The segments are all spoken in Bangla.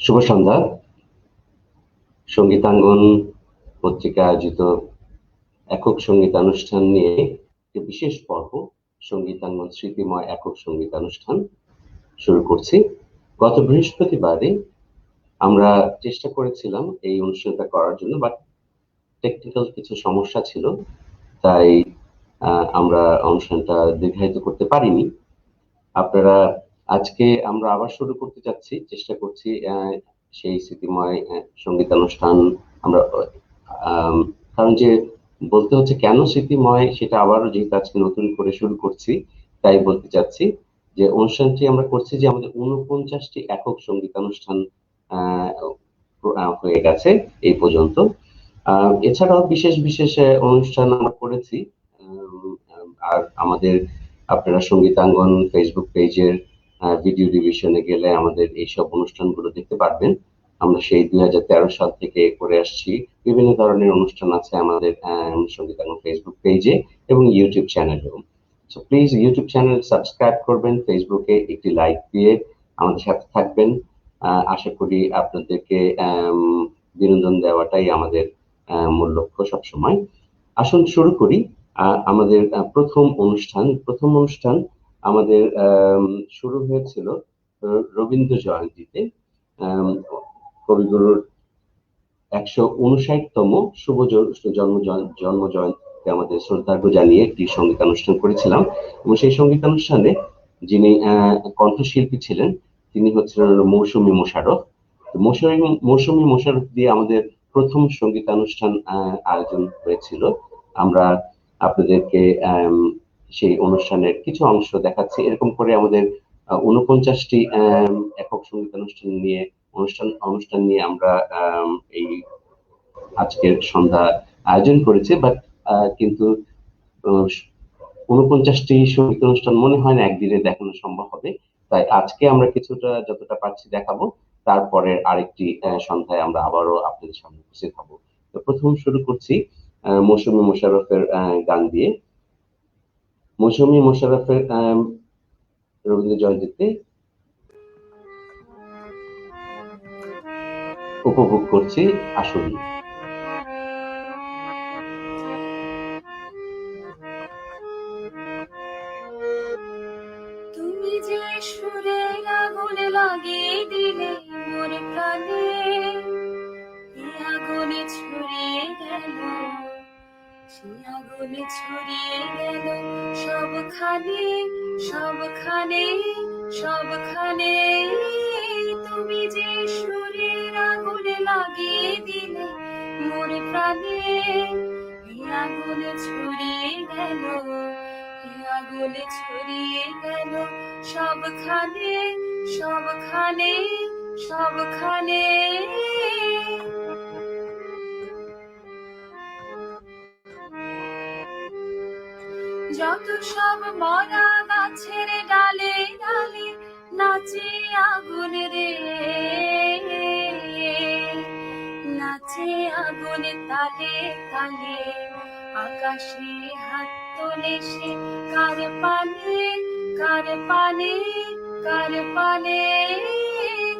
শুভ সন্ধ্যা। সঙ্গীতাঙ্গন পত্রিকা আয়োজিত একক সঙ্গীতানুষ্ঠান নিয়ে একটি বিশেষ পর্ব, সঙ্গীতাঙ্গন স্মৃতিময় একক সঙ্গীতানুষ্ঠান শুরু করছি। গত বৃহস্পতিবারে আমরা চেষ্টা করেছিলাম এই অনুষ্ঠানটা করার জন্য, বাট টেকনিক্যাল কিছু সমস্যা ছিল, তাই আমরা অনুষ্ঠানটা দীর্ঘায়িত করতে পারিনি। আপনারা আজকে আমরা আবার শুরু করতে যাচ্ছি, চেষ্টা করছি সেই স্মৃতিময় সঙ্গীতানুষ্ঠান আমরা কারণ যে বলতে হচ্ছে কেন স্মৃতিময়, সেটা আবারও যেহেতু আজকে নতুন করে শুরু করছি, তাই বলতে চাচ্ছি যে অনুষ্ঠানটি আমরা করছি যে আমাদের 49টি একক সঙ্গীতানুষ্ঠান হয়ে গেছে এই পর্যন্ত। এছাড়াও বিশেষ বিশেষ অনুষ্ঠান আমরা করেছি। আর আমাদের আপনারা সঙ্গীতাঙ্গন ফেসবুক পেজের ভিডিও ডিভিশনে গেলে আমাদের এইসব অনুষ্ঠানগুলো দেখতে পারবেন। আমরা সেই 2013 সাল থেকে করে আসছি। বিভিন্ন ধরনের অনুষ্ঠান আছে আমাদের সঙ্গীতাঙ্গন ফেসবুক পেজে এবং ইউটিউব চ্যানেলেও। So please YouTube channel subscribe করবেন, ফেসবুকে একটি লাইক দিয়ে আমাদের সাথে থাকবেন। আশা করি আপনাদেরকে বিনোদন দেওয়াটাই আমাদের মূল লক্ষ্য সবসময়। আসুন শুরু করি আমাদের প্রথম অনুষ্ঠান আমাদের শুরু হয়েছিল রবীন্দ্র জয়ন্তীতে। কবিগুরুর 159তম শুভ জন্ম জয়ন্তীতে আমাদের শ্রদ্ধার্ঘ্য জানিয়ে একটি সঙ্গীতানুষ্ঠান করেছিলাম, এবং সেই সঙ্গীতানুষ্ঠানে যিনি কণ্ঠশিল্পী ছিলেন তিনি হচ্ছিলেন মৌসুমী মোশাররফ। মৌসুমী মোশাররফ দিয়ে আমাদের প্রথম সঙ্গীতানুষ্ঠান আয়োজন হয়েছিল। আমরা আপনাদেরকে সেই অনুষ্ঠানের কিছু অংশ দেখাচ্ছি। এরকম করে আমাদের 49টি একক অনুষ্ঠান নিয়ে আমরা এই আজকের সন্ধ্যা আয়োজন করেছি, বাট কিন্তু 49টি সঙ্গীতানুষ্ঠান মনে হয় না একদিনে দেখানো সম্ভব হবে, তাই আজকে আমরা কিছুটা যতটা পারছি দেখাবো। তারপরে আরেকটি সন্ধ্যায় আমরা আবারও আপনাদের সামনে উপস্থিত হব। তো প্রথম শুরু করছি মৌসুমী মোশাররফের গান দিয়ে। মৌসুমী মোশাররফের রবীন্দ্র জয়ন্তীতে উপভোগ করছি আসলে। তুমি যে সুরে আগুন লাগিয়ে দিলে মোর প্রাণে, আগুনে ছড়িয়ে গেল, সে আগুনে ছড়িয়ে গেল সবখানে সবখানে সবখানে। তুমি যে সুরের আগুন লাগিয়ে দিলে মোর প্রাণে, আগুনে ছড়িয়ে গেল, আগুনে ছড়িয়ে গেল সবখানে সবখানে সবখানে। যত সব মরা গাছের ডালে ডালে নাচে আগুন রে, নাচে আগুন তালে তালে। আকাশে হাত তোলে সে কার পানে কার পানে কার পানে।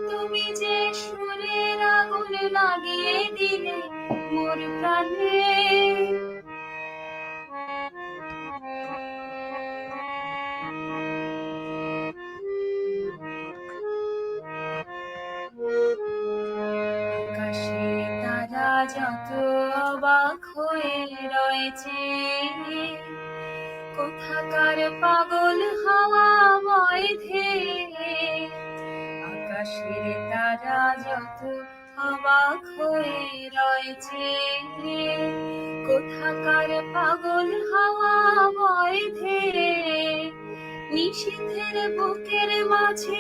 তুমি যে সুরের আগুন লাগিয়ে দিলে মোর প্রাণে। আকাশে তারা যত অবাক হয়ে রয়েছে, কোথাকার পাগল হাওয়া বয় ধেয়ে। আকাশের তারা যত অবাক হয়ে রয়েছে, কোথাকার পাগল হাওয়া বয় ধেয়ে। নিশীথের বুকের মাঝে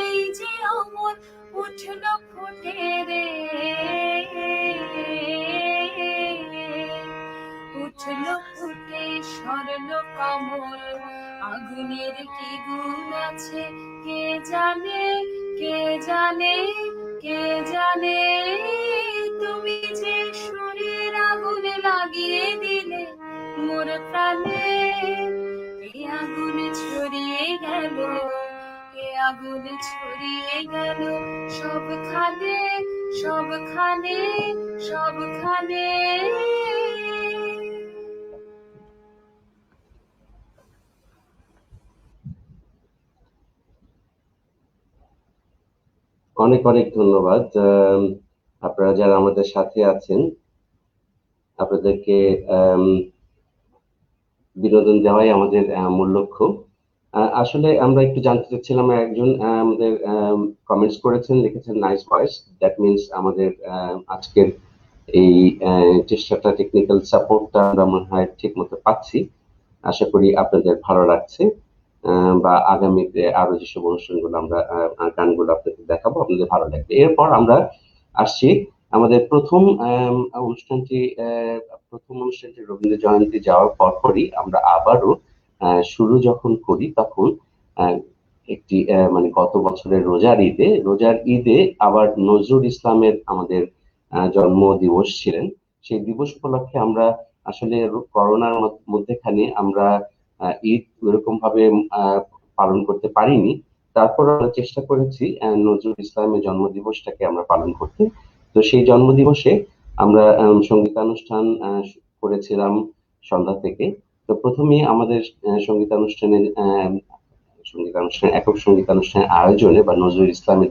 এই যে অমর উঠল ফুটে রে, উঠল ফুটে স্বর্ণ কমল। আগুনের কি গুণ আছে কে জানে কে জানে কে জানে। তুমি যে সুরের আগুন লাগিয়ে দিলে মোর প্রাণে, আগুন ছড়িয়ে গেল, আগুন ছড়িয়ে গেল সবখানে সবখানে সবখানে। অনেক অনেক ধন্যবাদ। আপনারা যারা আমাদের সাথে আছেন, আপনাদেরকে বিনোদন দেওয়াই আমাদের মূল লক্ষ্য। আসলে আমরা একটু জানতে চাচ্ছিলাম, একজন আমাদের কমেন্টস করেছেন, লিখেছেন নাইস ভয়েস। দ্যাট মিনস আমাদের আজকের এই চেষ্টাটা, টেকনিক্যাল সাপোর্টটা আমরা মনে হয় ঠিক মতো পাচ্ছি। আশা করি আপনাদের ভালো লাগছে, বা আগামীতে আরো যেসব অনুষ্ঠানগুলো আমরা গানগুলো আপনাদের দেখাবো আপনাদের ভালো লাগবে। এরপর আমরা আসছি আমাদের প্রথম অনুষ্ঠানটি। প্রথম অনুষ্ঠানটি রবীন্দ্র জয়ন্তী যাওয়ার পরপরই আমরা আবারও শুরু যখন করি, তখন একটি মানে গত বছরের রোজার ঈদে আবার নজরুল ইসলামের আমাদের জন্ম দিবস ছিলেন। সেই দিবস উপলক্ষে আমরা আসলে করোনার মধ্যেখানে আমরা ঈদ ওরকম ভাবে পালন করতে পারিনি। তারপর আমরা চেষ্টা করেছি নজরুল ইসলামের জন্মদিবসটাকে আমরা পালন করতে। তো সেই জন্মদিবসে আমরা সঙ্গীতানুষ্ঠান করেছিলাম সন্ধ্যা থেকে। তো প্রথমে আমাদের একক সঙ্গীতানুষ্ঠানের আয়োজনে বা নজরুল ইসলামের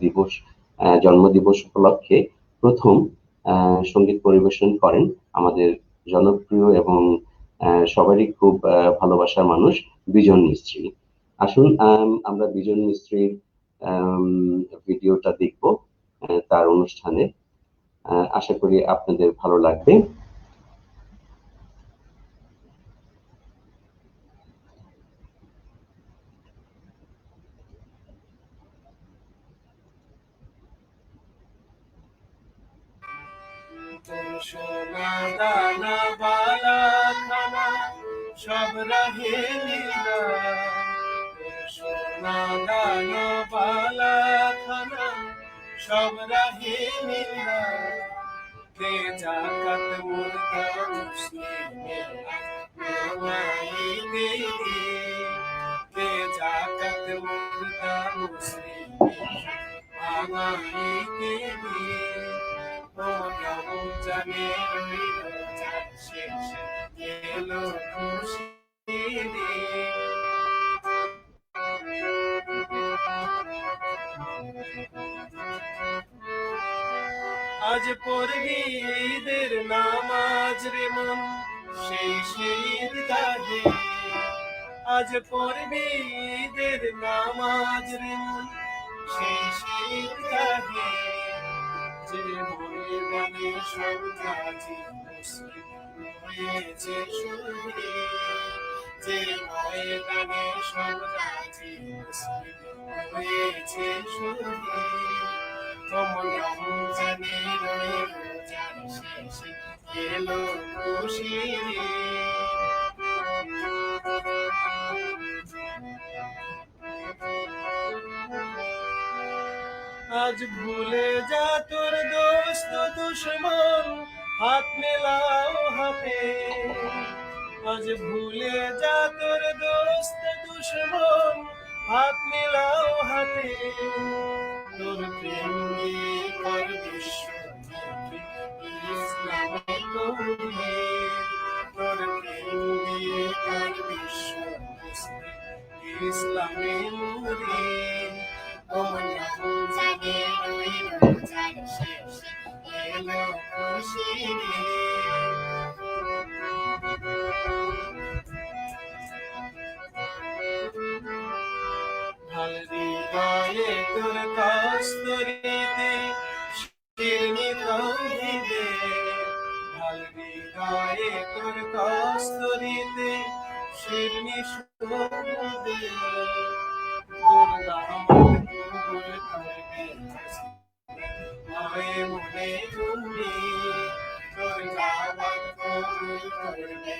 জন্মদিবস উপলক্ষে প্রথম সঙ্গীত পরিবেশন করেন আমাদের জনপ্রিয় এবং সবারই খুব ভালোবাসার মানুষ বিজন মিস্ত্রি। আসুন আমরা বিজন মিস্ত্রির ভিডিওটা দেখব তার অনুষ্ঠানে। আশা করি আপনাদের ভালো লাগবে। সোনা দানা বালা খানা সব রাহে লীলা, সোনা দানা বালা খানা সব রাহে লীলা, কে জাকাত মুর্দা মুসলিমের নামাইতে রে, কে জাকাত মুর্দা মুসলিমের নামাইতে রে। জানে শেষ এলো খুশি রে। আজ পড়বি ঈদের নামাজ রে মন সেই ঈদগাহে, আজ পড়বি ঈদের নামাজ রে মন সেই ঈদগাহে, যে ময়দানে সব গাজী মুসলিম হয়েছে শহীদ, যে ময়দানে সব গাজী মুসলিম হয়েছে শহীদ। কমল রমজানের রোজার শেষে এলো খুশি রে। আজ ভুলে যা তোর দোস্ত দুশ্মন, হাত মেলাও হাতে, আজ ভুলে যা তোর দোস্ত দুশ্মন, হাত মেলাও হাতে। তোর প্রেম দিয়ে কর বিশ্ব ইসলামে করবে, তোর প্রেম দিয়ে কর বিশ্ব ইসলামে মুরে। এলো খুশি রে। ঢাল হৃদয়ে তোর কস্তরিতে শিরনি তৌহিদে, ঢাল হৃদয়ে তোর কস্তরিতে শিরনি সুদে, তোর দামত কবুল করবে মনে মনে তুমি, তোর দামত কবুল করবে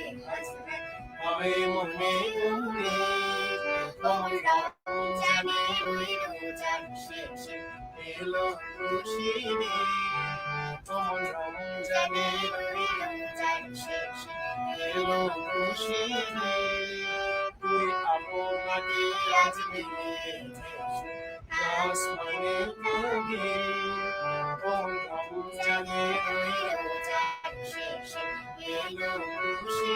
মনে মনে তুমি। জানে ওই রোজার শেষে এলো খুশি রে, তোমার রমজানের ওই রোজার শেষে এলো খুশি রে। তুই আপনাকে আজ মিলেছিস আসমানের কবি ও রমজানের ওই রোজার শেষে এলো খুশি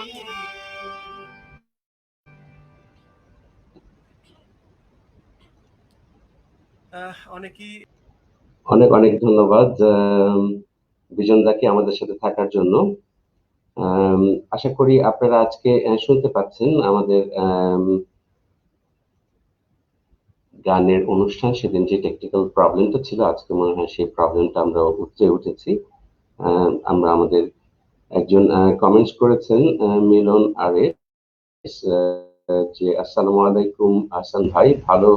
অনেকেই অনেক অনেক ধন্যবাদ বিজন দাকে আমাদের সাথে থাকার জন্য। আশা করি আপনারা আজকে শুনতে পাচ্ছেন আমাদের গানের অনুষ্ঠান। সেদিন যে টেকনিক্যাল প্রবলেমটা ছিল, আজকে মনে হয় সেই প্রবলেমটা আমরা উতরে উঠেছি। আমরা আমাদের একজন কমেন্টস করেছেন মিলন আরে যে আসসালামু আলাইকুম হাসান ভাই, ভালো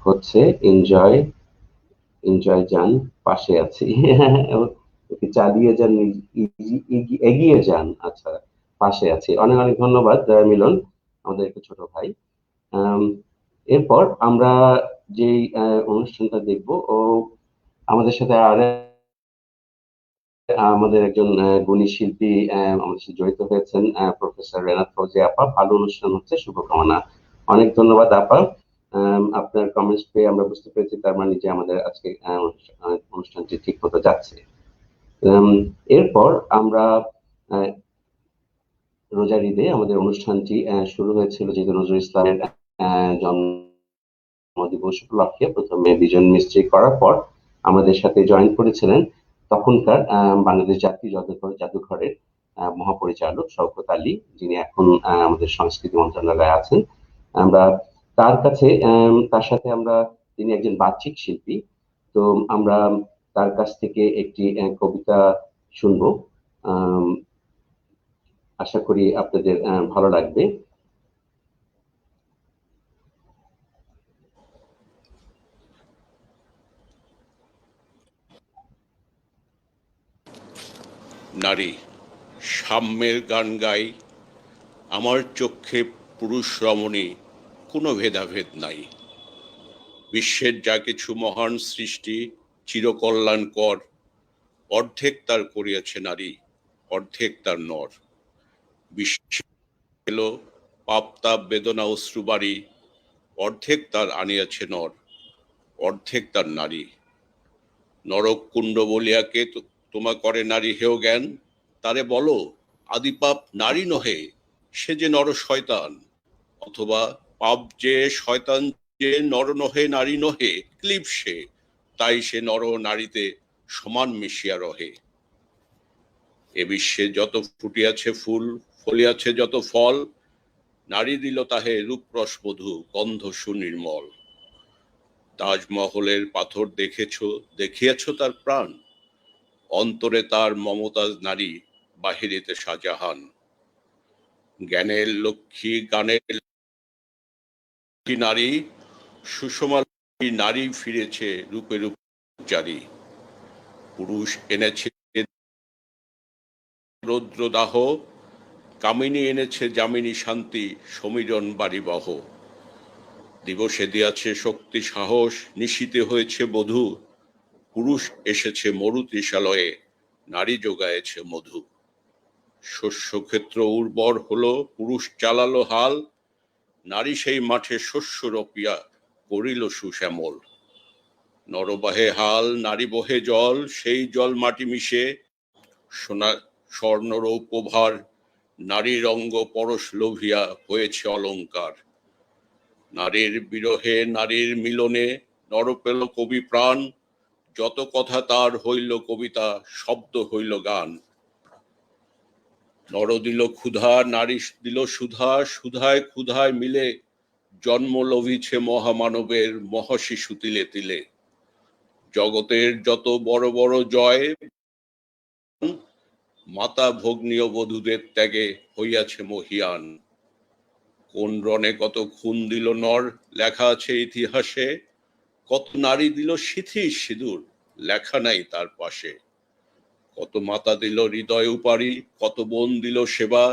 হচ্ছে, এনজয় যান, পাশে আছি। চালিয়ে যান, এগিয়ে যান। আচ্ছা, পাশে আছি। অনেক অনেক ধন্যবাদ মিলন, আমাদের একটু ছোট ভাই। এরপর আমরা যে অনুষ্ঠানটা দেখব, ও আমাদের সাথে আর আমাদের একজন গুণী শিল্পী আমাদের সাথে জড়িত হয়েছেন, প্রফেসর রেনাত ফৌজিয়া আপা। ভালো অনুষ্ঠান হচ্ছে, শুভকামনা। অনেক ধন্যবাদ আপা। আপনার কমেন্টস পেয়ে আমরা বুঝতে পেরেছি তার মানে যে আমাদের আজকে অনুষ্ঠানটি ঠিক মতো যাচ্ছে। এরপর আমরা রোজার ঈদে আমাদের অনুষ্ঠানটি শুরু হয়েছিল যেহেতু নজরুল ইসলামের জন্মদিবস উপলক্ষে। প্রথমে বিজন মিস্ত্রি করার পর আমাদের সাথে জয়েন করেছিলেন তখনকার বাংলাদেশ জাতীয় জাদুঘরের মহাপরিচালক শওকত আলী, যিনি এখন আমাদের সংস্কৃতি মন্ত্রণালয়ে আছেন। আমরা তার কাছে তার সাথে আমরা, তিনি একজন বাচিক শিল্পী, তো আমরা তার কাছ থেকে একটি কবিতা শুনবো। আশা করি আপনাদের ভালো লাগবে। নারী সাম্যের গান গাই, আমার চক্ষে পুরুষ রমণী, কোনো ভেদাভেদ নাই। বিশ্বের যা কিছু মহান সৃষ্টি চিরকল্যাণকর, অর্ধেক তার করিয়াছে নারী, অর্ধেক তার নর। বিশ্বে এলো পাপ তাপ বেদনা অশ্রুবাড়ি, অর্ধেক তার আনিয়াছে নর, অর্ধেক তার নারী। নরক কুণ্ড বলিয়াকে তোমা করে নারী হেয় জ্ঞান, তারে বলো আদিপাপ নারী নহে, সে যে নর শয়তান। অথবা পাপ যে শয়তান যে নর নহে নারী নহে, ক্লিব সে, তাই সে নর নারীতে সমান মিশিয়া রহে। এ বিশ্বে যত ফুটিয়াছে ফুল, ফলিয়াছে যত ফল, নারী দিল তাহে রূপরস মধু, গন্ধ সুনির্মল। তাজমহলের পাথর দেখিয়াছ তার প্রাণ, অন্তরে তার মমতাজ নারী, বাহিরেতে শাহজাহান। জ্ঞানের লক্ষ্মী গানের নারী, সুষমা নারী ফিরেছে রূপে রূপ জারি। পুরুষ এনেছে রৌদ্রদাহ, কামিনী এনেছে যামিনী শান্তি, সমীরণ বাড়িবহ। দিবসে দিয়াছে শক্তি সাহস, নিশীতে হয়েছে বধূ, পুরুষ এসেছে মরুতৃষালয়ে, নারী যোগায়েছে মধু। শস্যক্ষেত্র উর্বর হলো, পুরুষ চালালো হাল, নারী সেই মাঠে শস্য রপিয়া করিল সুশ্যামল। নরবাহে হাল, নারী বহে জল, সেই জল মাটি মিশে সোনা স্বর্ণ রৌপ্যভার, নারীর অঙ্গ পরশ লোভিয়া হয়েছে অলঙ্কার। নারীর বিরহে নারীর মিলনে নর পেল কবি প্রাণ, যত কথা তার হইল কবিতা, শব্দ হইল গান। নর দিল ক্ষুধা, নারী দিল সুধা, সুধায় ক্ষুধায় মিলে জন্ম লভিছে মহামানবের মহাশিশু তিলে তিলে। জগতের যত বড় বড় জয়, মাতা ভগ্নীয় বধূদের ত্যাগে হইয়াছে মহিয়ান। কোন রণে কত খুন দিল নর, লেখা আছে ইতিহাসে, কত নারী দিল সিথি সিঁদুর, লেখা নাই তার পাশে। কত মাতা দিল হৃদয় উপারি, কত বোন দিল সেবা,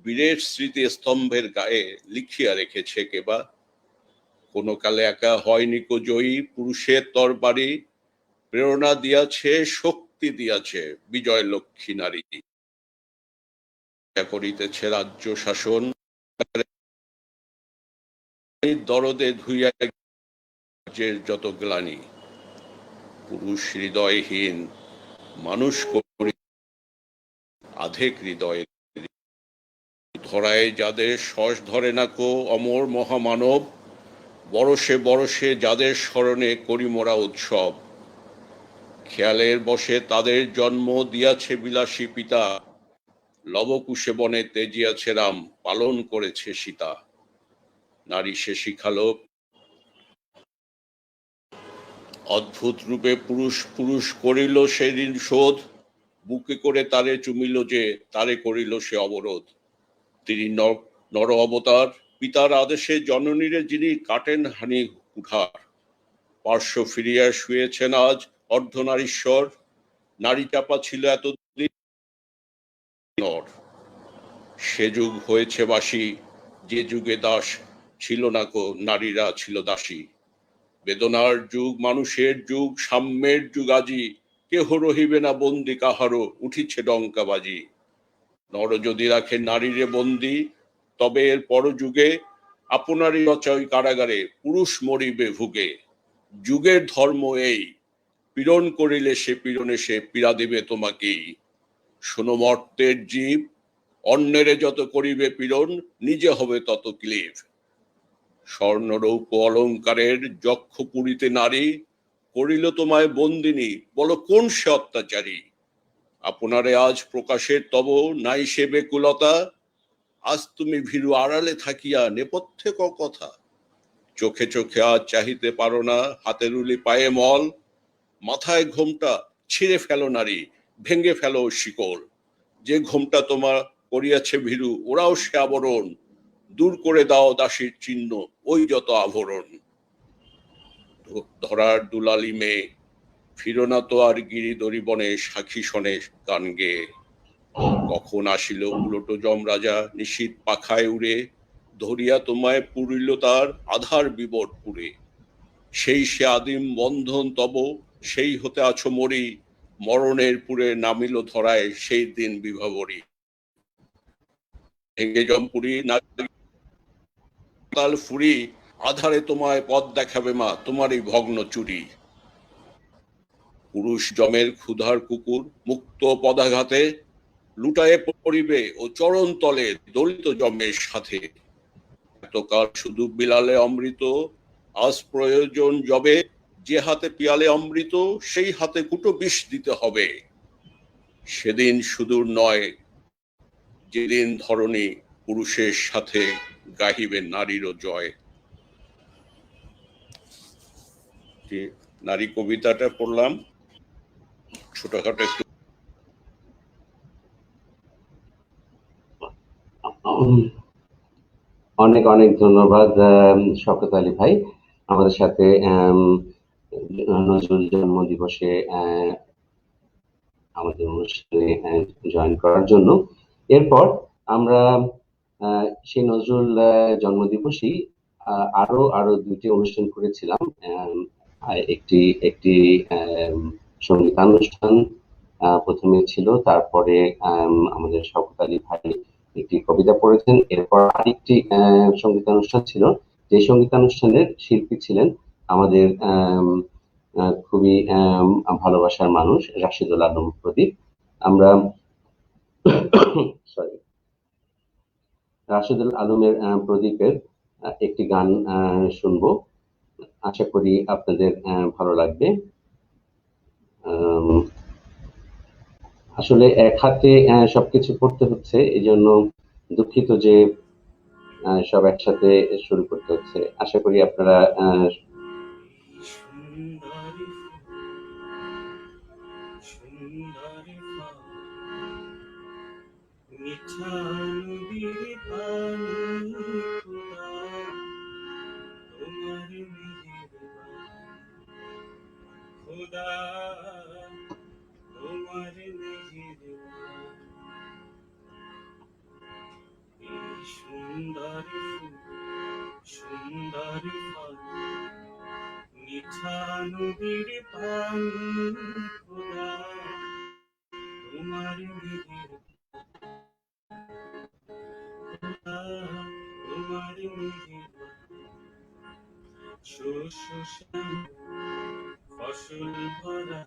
বীরের স্মৃতি স্তম্ভের গায়ে লিখিয়া রেখেছে কেবা। কোন কালে একা হয়নি কো জয়ী, পুরুষের তরবারি, প্রেরণা দিয়াছে শক্তি দিয়াছে বিজয় লক্ষ্মী নারী। করিতেছে রাজ্য শাসন, দরদে ধুইয়া যত গ্লানি, পুরুষ হৃদয়হীন মানুষ করি আধেক হৃদয়ে, ধরায় যাদের শ্বাস ধরে না কো অমর মহামানব, বরসে বরসে যাদের স্মরণে করি মোরা উৎসব, খেয়ালের বসে তাদের জন্ম দিয়াছে বিলাসী পিতা, লবকুশে বনে তেজিয়াছে রাম, পালন করেছে সীতা। নারী সে শিখালো অদ্ভুত রূপে পুরুষ পুরুষ করিল সেদিন শোধ, বুকে করে তারে চুমিল যে তারে করিল সে অবরোধ। তিনি নর অবতার, পিতার আদেশে জননীরে যিনি কাটেন হানি কুঠার, পার্শ্ব ফিরিয়া শুয়েছেন আজ অর্ধনারীশ্বর, নারী চাপা ছিল এতদিন নর। সে যুগ হয়েছে বাসি, যে যুগে দাস ছিল না কো নারীরা ছিল দাসী। বেদনার যুগ মানুষের যুগ, সাম্যের যুগ আজি, কেহ রহিবে না বন্দি কাহারও, উঠিছে ডঙ্কা বাজি। নর যদি রাখে নারীরে বন্দি, তবে এর পর যুগে আপনারই রচয় কারাগারে পুরুষ মরিবে ভুগে। যুগের ধর্ম এই, পীড়ন করিলে সে পীড়নে সে পীড়া দিবে তোমাকেই। শোনো মর্তের জীব, অন্যেরে যত করিবে পীড়ন, নিজে হবে তত ক্লেব। স্বর্ণ রৌপ্য অলঙ্কারের যক্ষ পুরীতে নারী, করিল তোমায় বন্দিনী, বলো কোন সে অত্যাচারী। আপনারে আজ প্রকাশের তব নাই সে বেকুলতা, আজ তুমি ভীরু আড়ালে থাকিয়া নেপথ্যে কথা। চোখে চোখে আজ চাহিতে পারো না, হাতে রুলি পায়ে মল, মাথায় ঘোমটা ছিঁড়ে ফেলো নারী, ভেঙে ফেলো শিকল। যে ঘোমটা তোমার করিয়াছে ভীরু, ওরাও সে আবরণ, দূর করে দাও দাসীর চিহ্ন, ওই যত আভরণ। ধরার দুলালি মেয়ে, ফিরো না তো আর গিরিদরি বনে সাক্ষী শোনে গান গেয়ে। কখন আসিল উলটো যমরাজা নিশীথ পাখায় উড়ে, ধরিয়া তোমায় পুরিল তার আধার বিবর পুরে। সেই সে আদিম বন্ধন তব, সেই হতে আছো মরি, মরণের পুরে নামিল ধরায় সেই দিন বিভাবরী। ভেঙে জমপুরি নাগাল ফুরি, আধারে তোমায় পথ দেখাবে মা তোমারই ভগ্ন চুরি। পুরুষ জমের ক্ষুধার কুকুর মুক্ত পদাঘাতে, লুটায়ে পড়িবে ও চরণ তলে দলিত জমের সাথে। এতকাল শুধু বিলালে অমৃত, আজ প্রয়োজন যবে, যে হাতে পিয়ালে অমৃত সেই হাতে কুটো বিষ দিতে হবে। সেদিন সুদূর নয়, যেদিন ধরণী পুরুষের সাথে গাহিবে নারীরও জয়। নারী কবিতাটা পড়লাম, ছোটখাটো একটু। অনেক অনেক ধন্যবাদ শওকত আলী ভাই, আমাদের সাথে নজরুল জন্ম দিবসে আমাদের অনুষ্ঠানে জয়েন করার জন্য। এরপর আমরা সেই নজরুল জন্মদিবসই আরো আরো দুটি অনুষ্ঠান করেছিলাম। একটি একটি সঙ্গীতানুষ্ঠান প্রথমে ছিল, তারপরে আমাদের শওকত আলী ভাই একটি কবিতা পড়েছেন। এরপর আরেকটি সঙ্গীতানুষ্ঠান ছিল, যে সঙ্গীতানুষ্ঠানের শিল্পী ছিলেন আমাদের খুবই ভালোবাসার মানুষ রাশেদুল আলম প্রদীপ। আমরা সরি, রাশেদুল আলমের প্রদীপের একটি গান শুনবো, আশা করি আপনাদের ভালো লাগবে। আসলে এক হাতে সবকিছু করতে হচ্ছে, এই জন্য দুঃখিত যে সব একসাথে শুরু করতে হচ্ছে। আশা করি আপনারা সুন্দরী সুন্দরী মিঠা নদীর পানি, তোমার খোদা তোমার সুন্দরী সুন্দরী মিঠা নদীর পানি, খোদা তোমার তোমার শস্য শ্যামল ফসল ভরা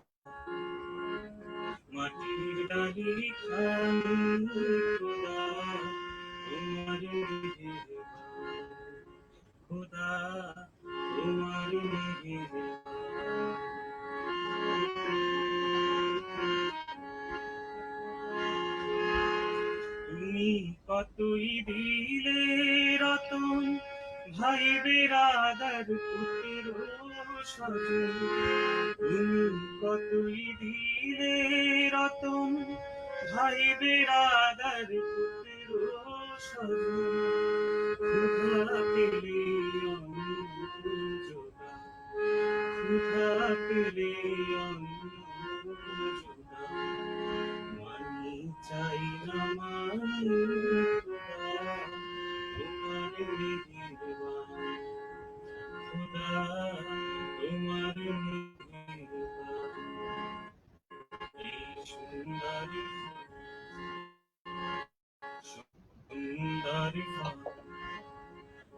মাটির ডালি খানি খোদা তোমার মেহেরবান খোদা তোমার তুমি কতই দিলে রতন ভাই বেরাদার পুত্র স্বজন তুমি কতই দিলে রতন ভাই বেরাদার পুত্র স্বজন ক্ষুধা পেলে অন্ন জোগা ক্ষুধা পেলে অন্ন জোগা মানি চাই না মানি খোদা তোমার মেহেরবান খোদা তোমার মেহেরবান এই সুন্দর সুন্দর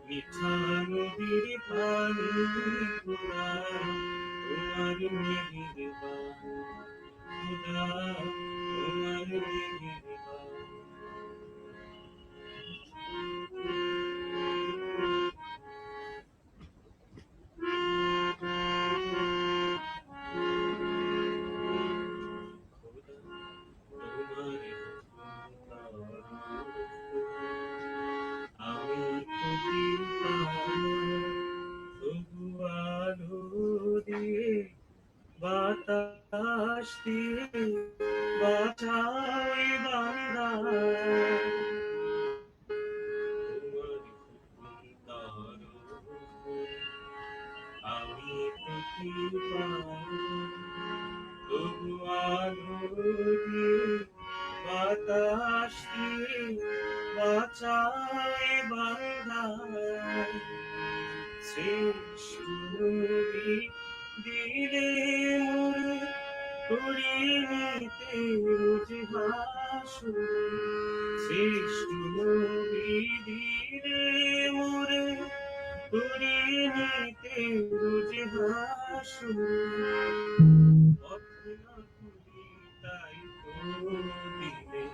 মিঠা নদীর পানি খোদা তোমার মেহেরবান খোদা তোমার মেহেরবান আমি তো তবু আলো দিয়ে বাতাস দিয়ে বাঁচাই বান্দা তোমার আমি তবু আলো দিয়ে বাতাস দিয়ে বাঁচাই বান্দা শ্রেষ্ঠ নবী দিলে মোরে করিয়ে নিতে রোজ হাসুর শ্রেষ্ঠ নবী দিলে মোরে করিয়ে নিতে রোজ হাসুর পথ না ভুলি তাই তো দিলে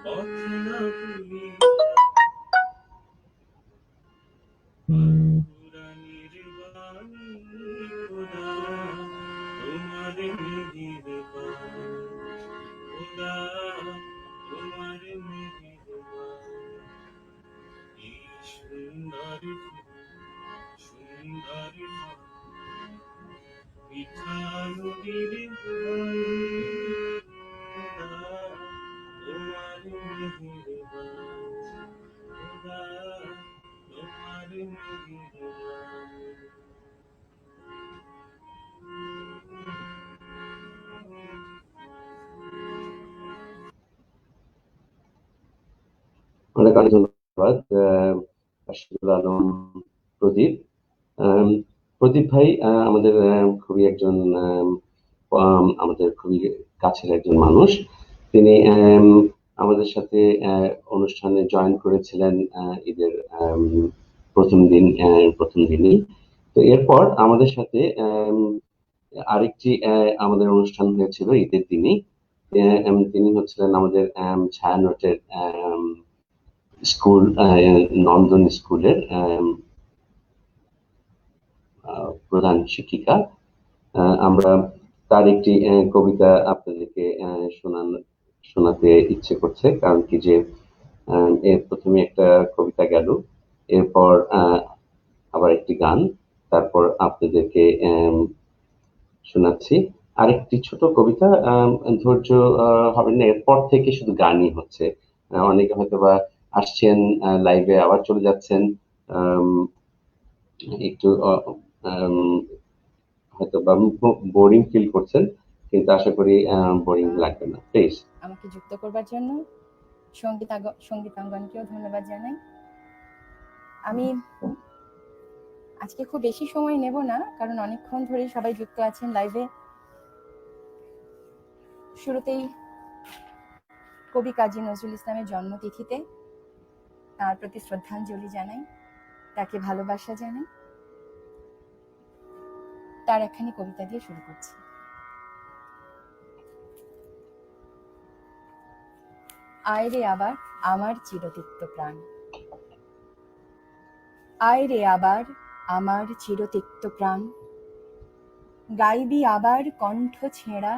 পথ না ভুলি পুরানির বাণী খোদা তোমার মেহেরবান খোদা তোমার মেহেরবান এই সুন্দর সুন্দর মিঠা নদীর খোদা তোমার মেহেরবান খোদা তোমার মেহেরবান অনেক অনেক ধন্যবাদ রাশিদুল আলম প্রদীপ। প্রদীপ ভাই আমাদের খুবই একজন আমাদের খুবই কাছের একজন মানুষ। তিনি আমাদের সাথে অনুষ্ঠানে জয়েন করেছিলেন ঈদের প্রথম দিনই। তো এরপর আমাদের সাথে আরেকটি আমাদের অনুষ্ঠান হয়েছিল ঈদের দিনই। তিনি হচ্ছিলেন আমাদের ছায়ানটের স্কুল নন্দন স্কুলের প্রধান শিক্ষিকা। আমরা তার একটি কবিতা আপনাদেরকে শোনাতে ইচ্ছে করছে, কারণ কি যে এর প্রথমে একটা কবিতা গেল, এরপর আবার একটি গান, তারপর আপনাদেরকে শোনাচ্ছি আরেকটি ছোট কবিতা। ধৈর্য হবে না, এরপর থেকে শুধু গানই হচ্ছে। অনেকে হয়তো বা আসছেন লাইভে, আবার চলে যাচ্ছেন, একটু হয়তো বা বোরিং ফিল করছেন, কিন্তু আশা করি বোরিং লাগবে না। প্লিজ। আমাকে যুক্ত করবার জন্য সঙ্গীতাঙ্গনকেও ধন্যবাদ জানাই। আমি আজকে খুব বেশি সময় নেব না, কারণ অনেকক্ষণ ধরে সবাই যুক্ত আছেন লাইভে। শুরুতেই কবি কাজী নজরুল ইসলামের জন্মতিথিতে তার প্রতি শ্রদ্ধাঞ্জলি জানাই, তাকে ভালোবাসা জানাই। তার একখানি কবিতা দিয়ে শুরু করছি। আয় রে আবার আমার চিরতিক্ত প্রাণ, আয় রে আবার আমার চিরতিক্ত প্রাণ, গাইবি আবার কণ্ঠ ছেঁড়া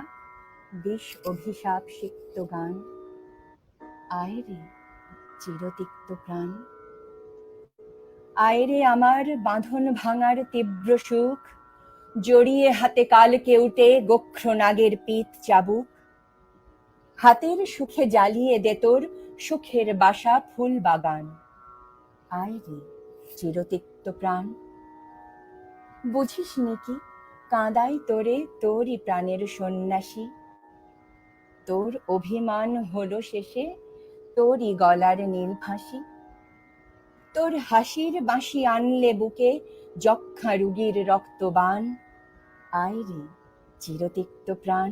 বিষ অভিশাপ সিক্ত গান। আয় রে চিরতিক্ত প্রাণ, আয় রে আমার বাঁধন ভাঙার তীব্র সুখ, জড়িয়ে হাতে কাল কেউটে গোখ্র নাগের পিত চাবুক। হাতের সুখে জ্বালিয়ে দে তোর সুখের বাসা ফুল বাগান। আয় রে চিরতিক্ত প্রাণ, বুঝিস নাকি কাঁদাই তোরে তোরই প্রাণের সন্ন্যাসী, তোর অভিমান হলো শেষে তোরই গলার নীল ফাঁসি। তোর হাসির বাঁশি আনলে বুকে যক্ষা রুগীর রক্তবান। আয় রে চিরতিক্ত প্রাণ,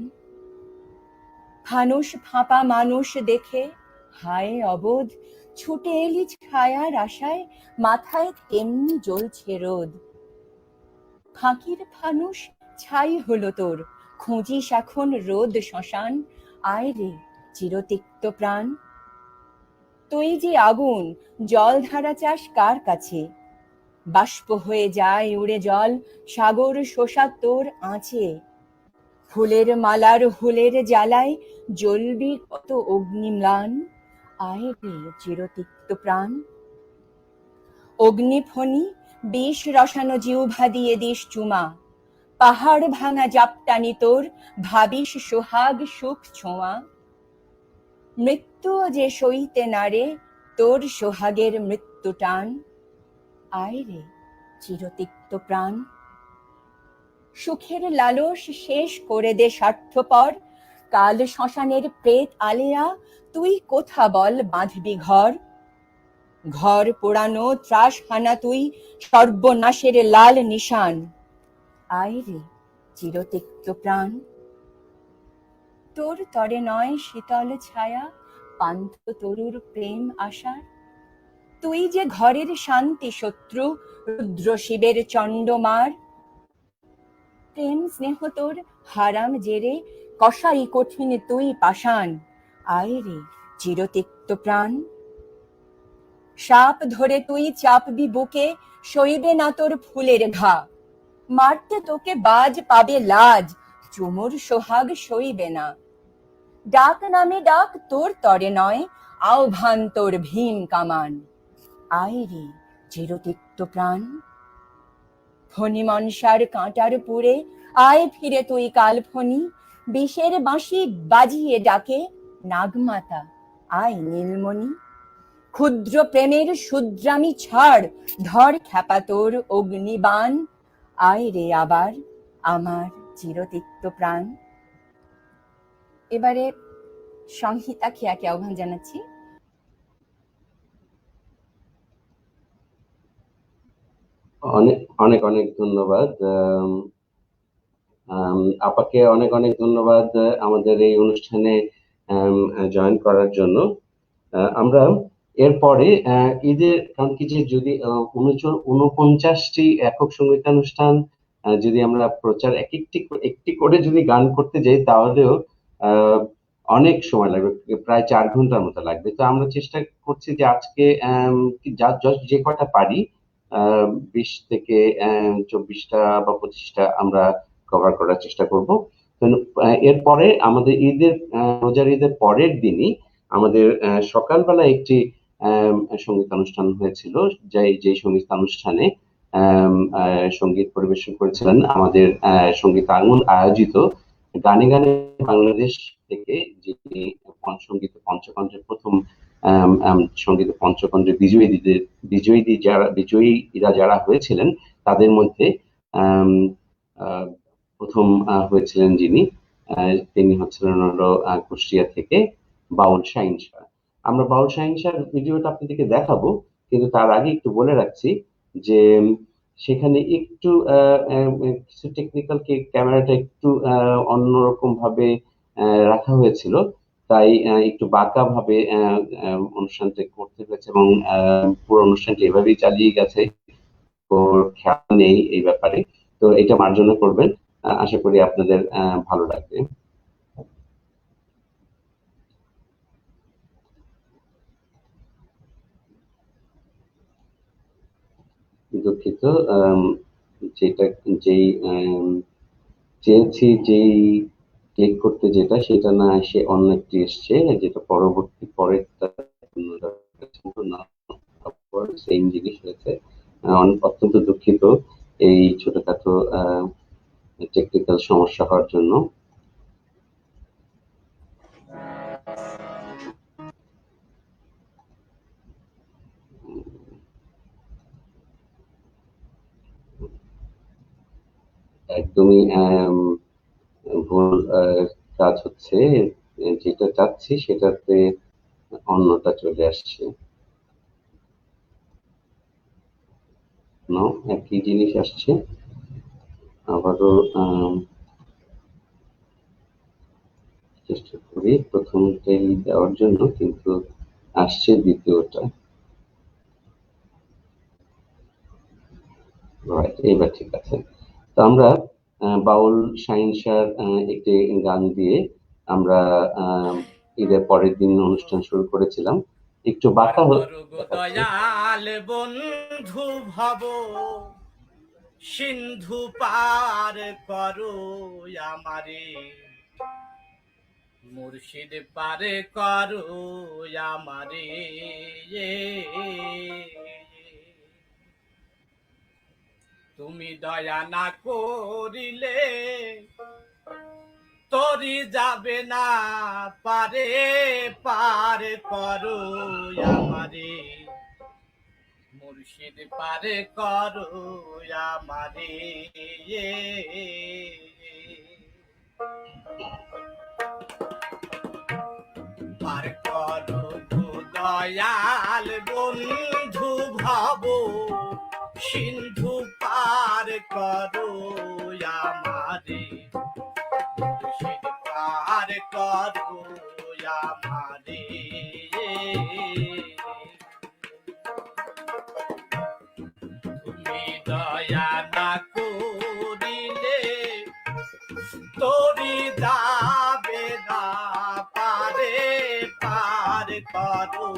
ফানুস ফাঁপা মানুষ দেখে হায় অবোধ, ছুটে এলি ছায়ার আশায় মাথায় তেমনি জ্বলছে রোদ। ফাঁকির ফানুস ছাই হলো তোর, খুঁজিস এখন রোদ শ্মশান। আয় রে চিরতিক্ত প্রাণ, তুই যে আগুন জল ধারা চাস কার কাছে, বাষ্প হয়ে যায় উড়ে জল সাগর শোষা তোর আঁচে। ফুলের মালার হুলের জ্বালায় জ্বলবি কত অগ্নিম্লান। আয় রে চিরতিক্ত প্রাণ, অগ্নিফণি বিষ রসানো জিহ্বা দিয়ে দিস চুমা, পাহাড় ভাঙা জাপটানি তোর ভাবিস সোহাগ সুখ ছোঁয়া। মৃত্যু যে সইতে নারে তোর সোহাগের মৃত্যু টান। আয় রে চিরতিক্ত প্রাণ, সুখের লালস শেষ করে দে স্বার্থপর, কাল শ্মশানের প্রেত আলেয়া তুই কোথা বল বাঁধবি ঘর। ঘর পোড়ানো ত্রাস হানা তুই সর্বনাশের লাল নিশান। আয় রে চিরতিক্ত প্রাণ, তোর তরে নয় শীতল ছায়া পান্থ তরুর প্রেম আশার, তুই যে ঘরের শান্তি শত্রু রুদ্র শিবের চণ্ডমার। প্রেম স্নেহ তোর হারাম জেরে কসাই কঠিন তুই পাষাণ। আয় রে চিরতিক্ত প্রাণ, সাপ ধরে তুই চাপবি বুকে সইবে না তোর ফুলের ঘা, মারতে তোকে বাজ পাবে লাজ চুমুর সোহাগ সইবে না। ডাক নামে ডাক তোর তরে নয় আহ্বান তোর ভীম কামান। আয় রে চিরতিক্ত প্রাণ, ফণি মনসার কাঁটার পুরে আয় ফিরে তুই কাল ফণি, বিষের বাঁশি বাজিয়ে ডাকে নাগমাতা আয় নীলমণি। ক্ষুদ্র প্রেমের শুদ্রামি ছাড় ধর খ্যাপা তোর অগ্নিবাণ। আয় রে আবার আমার চিরতিক্ত প্রাণ। এবারে সংহিতা খেয়াকে আহ্বান জানাচ্ছি। অনেক অনেক অনেক ধন্যবাদ আপাকে, অনেক অনেক ধন্যবাদ আমাদের এই অনুষ্ঠানে জয়েন করার জন্য। আমরা এরপরে ঈদের, কারণ কি যে যদি 49টি একক সঙ্গীতানুষ্ঠান যদি আমরা প্রচার একটি করে যদি গান করতে যাই তাহলেও অনেক সময় লাগবে, প্রায় 4 ঘন্টার মতো লাগবে। তো আমরা চেষ্টা করছি যে আজকে যে কটা পারি 20 থেকে 24টা বা 25টা আমরা কভার করার চেষ্টা করব। তো এরপরে আমাদের রোজার ঈদের পরের দিনই আমাদের সকালবেলা একটি সঙ্গীতানুষ্ঠান হয়েছিল, যে সঙ্গীতানুষ্ঠানে সঙ্গীত পরিবেশন করেছিলেন আমাদের সঙ্গীত আঙ্গন আয়োজিত গানে গানে বাংলাদেশ থেকে, যিনি সঙ্গীত পঞ্চকণ্ঠের প্রথম সঙ্গীত পঞ্চকণ্ঠের বিজয়ীরা যারা হয়েছিলেন তাদের মধ্যে প্রথম হয়েছিলেন যিনি, তিনি হচ্ছিলেন হলো কুষ্টিয়া থেকে বাউল শাহিন শাহ। আমরা বাউল শাহিন শাহর ভিডিওটা আপনাদেরকে দেখাবো, কিন্তু তার আগে একটু বলে রাখছি যে সেখানে একটু কিছু টেকনিক্যাল ক্যামেরাটা একটু অন্যরকম ভাবে রাখা হয়েছিল, তাই একটু বাঁকা ভাবে অনুষ্ঠানটা করতে হয়েছে এবং পুরো অনুষ্ঠানটি এভাবেই চালিয়ে গেছে, ওর খেয়াল নেই এই ব্যাপারে। তো এটা মার্জনা করবেন, আশা করি আপনাদের ভালো লাগবে। দুঃখিত, যেটা যেই চেয়েছি যেই ক্লিক করতে যেটা সেটা না এসে অন্য একটি এসছে, যেটা পরবর্তী পরেরটা সেম জিনিস হয়েছে। অত্যন্ত দুঃখিত এই ছোটখাটো টেকনিক্যাল সমস্যা হওয়ার জন্য। একদমই ভুল কাজ হচ্ছে, যেটা চাচ্ছি সেটাতে অন্যটা চলে আসছে। একই জিনিস আসছে। আবারও চেষ্টা করি প্রথমটাই দেওয়ার জন্য, কিন্তু আসছে দ্বিতীয়টা। রাইট, এবার ঠিক আছে। তো আমরা বাউল শাহিনশার একটি গান দিয়ে আমরা ঈদের পরের দিন অনুষ্ঠান শুরু করেছিলাম। একটু বাঁকা দয়াল বন্ধু ভব সিন্ধু পার করো আমারে, মুর্শিদ পার করো আমারে। তুমি দয়া না করিলে তরি যাবে না পারে, পার করো আমারে, মুর্শিদ পার করো আমারে। পার করো দয়াল বন্ধু ভব সিন্ধু পার করো আমারে, মুর্শিদ পার করো আমারে। তুমি দয়া না করিলে তরি যাবে না পারে, পার করো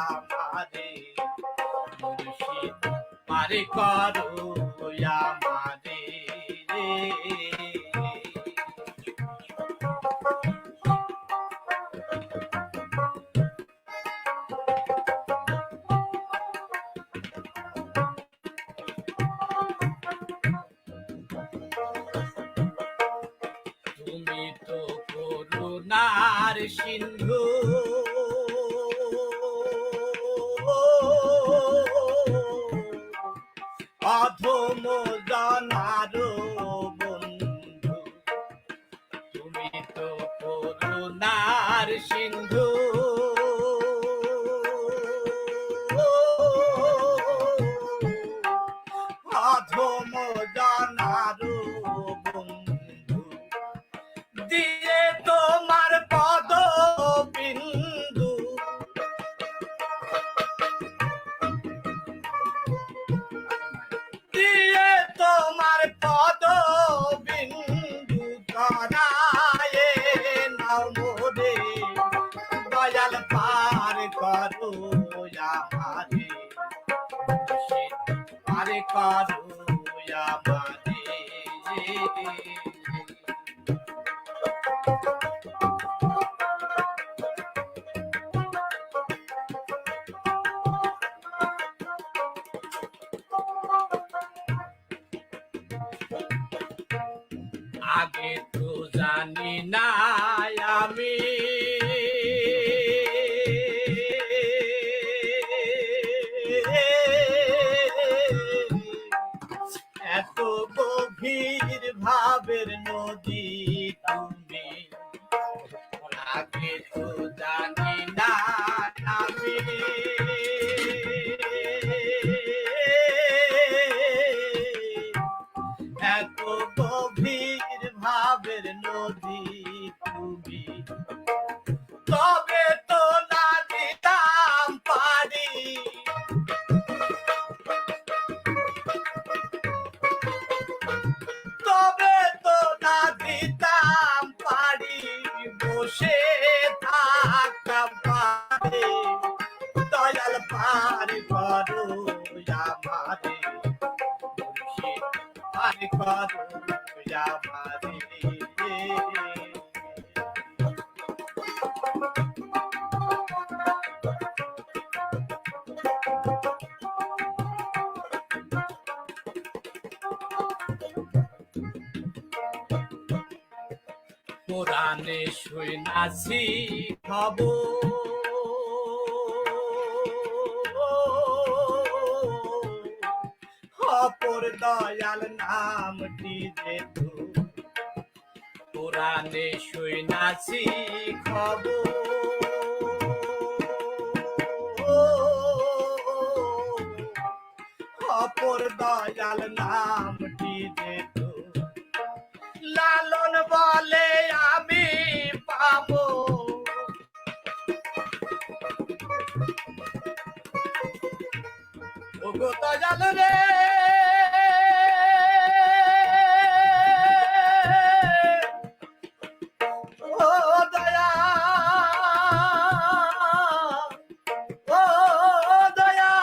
আমারে, মুর্শিদ পার করো আমারে। তুমি তো করুণার সিন্ধু, অধম জনার বন্ধু। তুমি তো করুণার সিন্ধু, অধম জনার বন্ধু। দিয়ে তোমার পদ বিন্দু, দিয়ে তোমার পদ বিন্দু ধরায়ে নাও মোরে, দয়াল পার করো আমারে, পার করো আমারে। আগে তো জানি না আমি এত গভীর ভাবের নদী তুমি। আগে তো জানি না আমি এত গভীর ভাবের নদী তুমি, তবে তো না দিতাম পারি কোরআনে শুনাছি খবর, অপর দয়াল নামটি যেতু কোরআনে শুনাছি খবর, অপর দয়াল নামটি যেতু লালন বলে আমি পাবো, ওগো দয়াল রে ও দয়া, ও দয়া,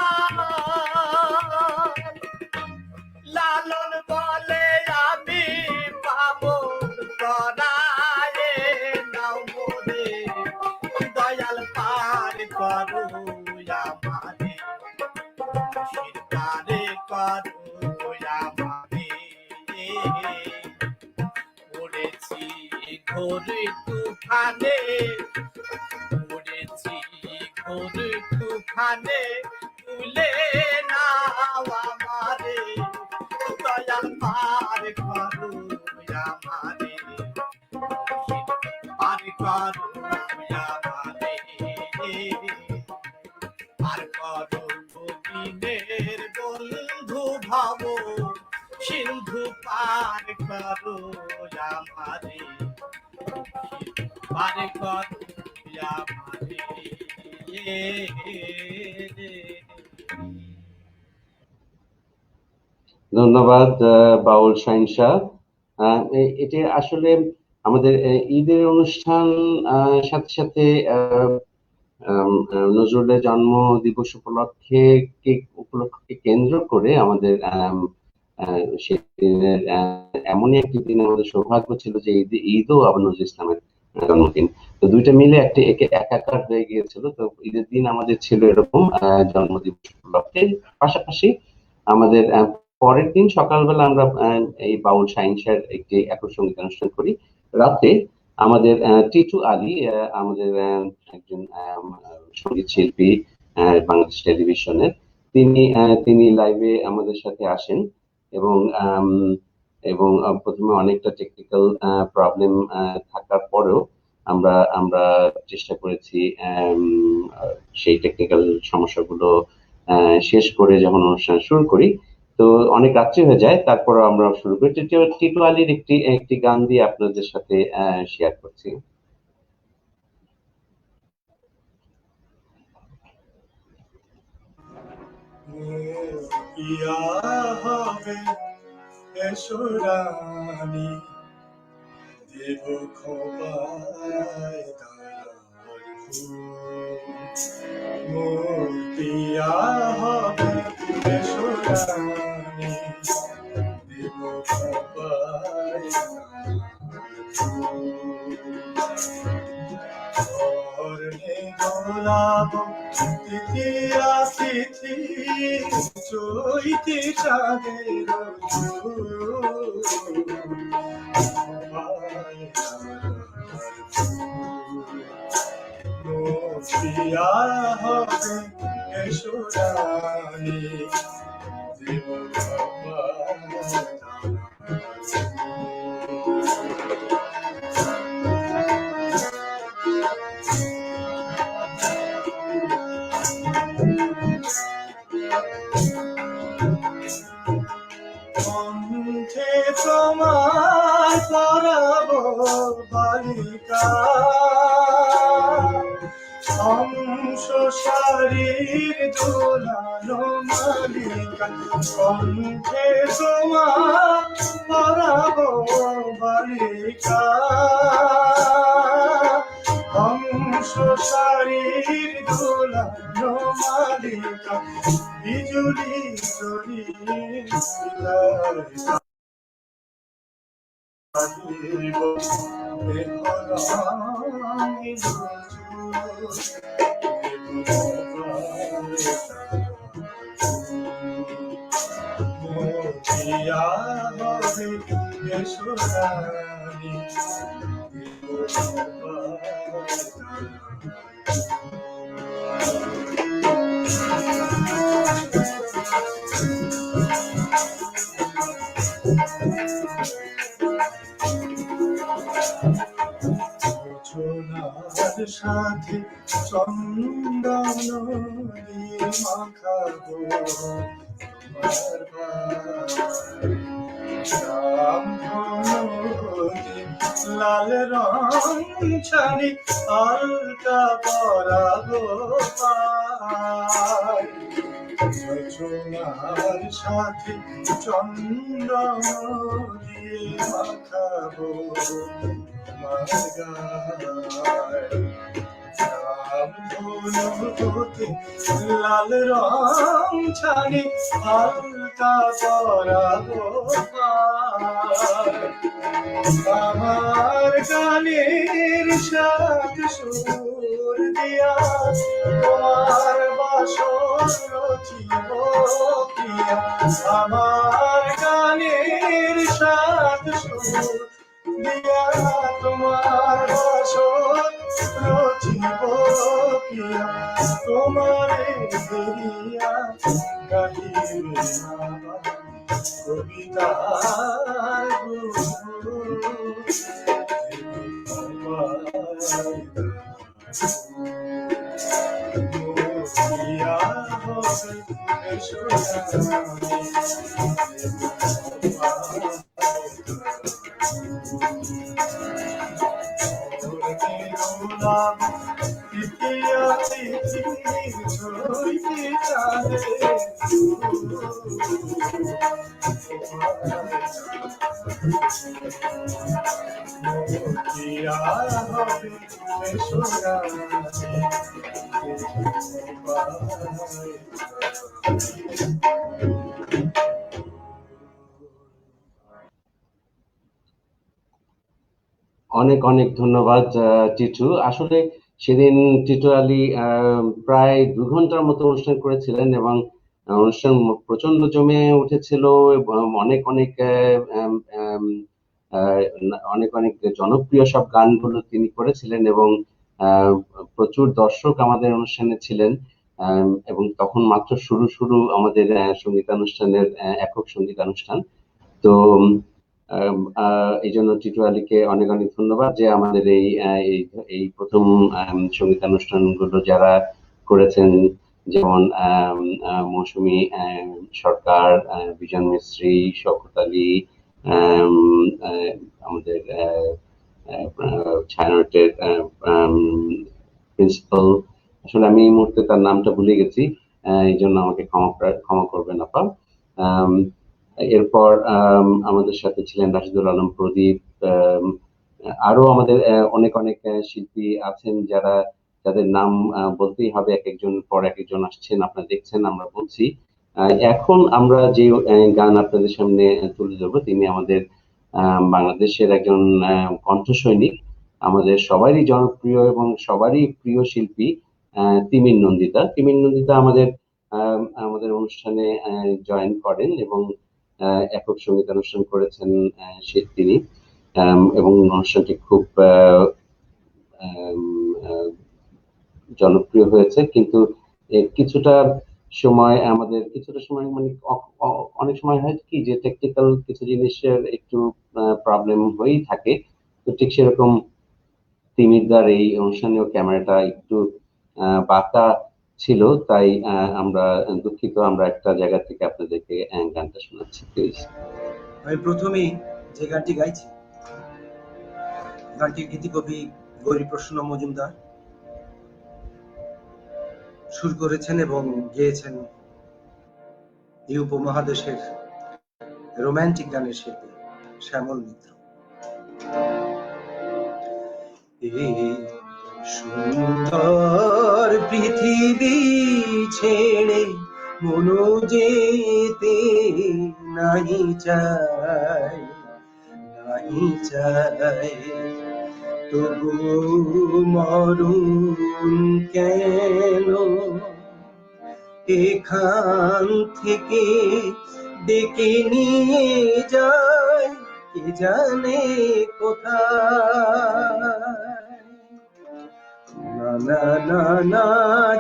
লালন বলে আমি পাবো করায়ে নাও মোরে, দয়াল পার করো আমারে, পারে করো আমারে, পড়েছি ঘোর তুফানে, পড়েছি ঘোর তুফানে, তুলে নাও আমারে, দয়াল পার করো আমারে, পার করো আমারে, পার করো দিনের বন্ধু ভাব সিন্ধু, পার করো আমারে, পার করো আমারে। ধন্যবাদ বাউল শাহিন শাহ। এটি আসলে আমাদের ঈদের অনুষ্ঠান সাথে সাথে নজরুলের জন্ম দিবস উপলক্ষকে কেন্দ্র করে আমাদের সেদিনের এমনই একটি দিন আমাদের সৌভাগ্য ছিল যে ঈদও আবার নজরুল ইসলামের জন্মদিন, তো দুইটা মিলে একটি একাকার হয়ে গিয়েছিল। তো ঈদের দিন আমাদের ছিল এরকম জন্মদিবস উপলক্ষে, পাশাপাশি আমাদের পরের দিন সকালবেলা আমরা এই বাউল শাহিন শাহের একটি একসঙ্গীত অনুষ্ঠান করি। রাতে আমাদের টিটু আলী, আমাদের একজন সঙ্গীত শিল্পী বাংলাদেশ টেলিভিশনের, তিনি লাইভে আমাদের সাথে আসেন এবং এবং প্রথমে অনেকটা টেকনিক্যাল প্রবলেম থাকার পরেও আমরা চেষ্টা করেছি সেই টেকনিক্যাল সমস্যাগুলো শেষ করে যখন অনুষ্ঠান শুরু করি, তো অনেক রাত্রি হয়ে যায়, তারপর আমরা শুরু করি। টিটু আলীর একটি গান দিয়ে আপনাদের সাথে শেয়ার করছি। ইয়া হবে এসো রানী, দেব খোপায় তারার ফুল, মোর পিয়া হবে এসো রানী, দেব খোপায় তারার গোলাপ তৃতীয়া তিথি, চৈতি চাঁদের পিয়া হবে এসো রানী, দেব কণ্ঠে তোমার পরাবো বালিকা, হংস শারীর দোলানো মালিকা, কণ্ঠে তোমার পরাবো বালিকা, হংস শারীর দোলানো মালিকা, বিজুলি জলি পিয়া হবে এসো রানী, রচনার সাথে চন্দন দিয়ে মাখাবো লাল রং ছানি আলতা পরাবো রচনার সাথে চন্দন দিয়ে মাখাবো লাল রং ছানি হালকা পরাবো আমার গানের সাথ সুর দিয়া তোমার বাসর রচিব প্রিয়া আমার গানের সাথ সুর দিয়া তোমার বাসর রচিব প্রিয়া তোমারে দিয়া গাহিবে কবিতার অনেক অনেক ধন্যবাদ টিটু। আসলে সেদিন টিটু আলী প্রায় 2 ঘন্টার মতো অনুষ্ঠান করেছিলেন এবং অনুষ্ঠান প্রচন্ড জমে উঠেছিল এবং অনেক অনেক অনেক অনেক জনপ্রিয় সব গানগুলো তিনি করেছিলেন এবং প্রচুর দর্শক আমাদের অনুষ্ঠানে ছিলেন এবং তখন মাত্র শুরু আমাদের সঙ্গীতানুষ্ঠানের একক সঙ্গীতানুষ্ঠান। তো এই জন্য টিটু আলীকে অনেক অনেক ধন্যবাদ যে আমাদের এই প্রথম সঙ্গীতানুষ্ঠানগুলো যারা করেছেন, যেমন মৌসুমী সরকার, বিজন মিস্ত্রি, শওকত আলী, আমাদের ছায়ানটের প্রিন্সিপাল, আসলে আমি এই মুহূর্তে তার নামটা ভুলে গেছি, এই জন্য আমাকে ক্ষমা করবেন আপা। এরপর আমাদের সাথে ছিলেন রাশিদুল আলম প্রদীপ, আরো আমাদের অনেক অনেক শিল্পী আছেন যাদের নাম বলতেই হবে, এক একজন পর এক একজন আসছেন, আপনারা দেখছেন, আমরা বলছি। এখন আমরা যে গান আপনাদের সামনে তুলে ধরবো তিনি আমাদের বাংলাদেশের একজন কণ্ঠসৈনিক, আমাদের সবারই জনপ্রিয় এবং সবারই প্রিয় শিল্পী তিমির নন্দিতা। তিমির নন্দিতা আমাদের অনুষ্ঠানে জয়েন করেন এবং একক সঙ্গীতানুষ্ঠান করেছেন তিনি, এবং অনুষ্ঠানটি খুব জনপ্রিয় হয়েছে। কিন্তু কিছুটা সময় মানে অনেক সময় হয় কি যে টেকনিক্যাল কিছু জিনিসের একটু প্রবলেম হয়েই থাকে, তো ঠিক সেরকম তিমিরদার এই অনুষ্ঠানেও ক্যামেরাটা একটু বাঁকা ছিল, তাই আমরা দুঃখিত। আমরা একটা জায়গা থেকে আপনাদেরকে গানটা শোনাচ্ছি, প্লিজ। আমি প্রথমেই যে গানটি গাইছি, গানটির গীতিকবি গৌরীপ্রসন্ন মজুমদার, সুর করেছেন এবং গেয়েছেন এই উপমহাদেশের রোমান্টিক গানের শিল্পী শ্যামল মিত্র। এই সুন্দর পৃথিবী ছেড়ে মনো যেতে নাহি চায়, নাহি চায়, তবু মরুন কেন এখান থেকে ডেকে নিয়ে যায় কে জানে কোথায়। না না না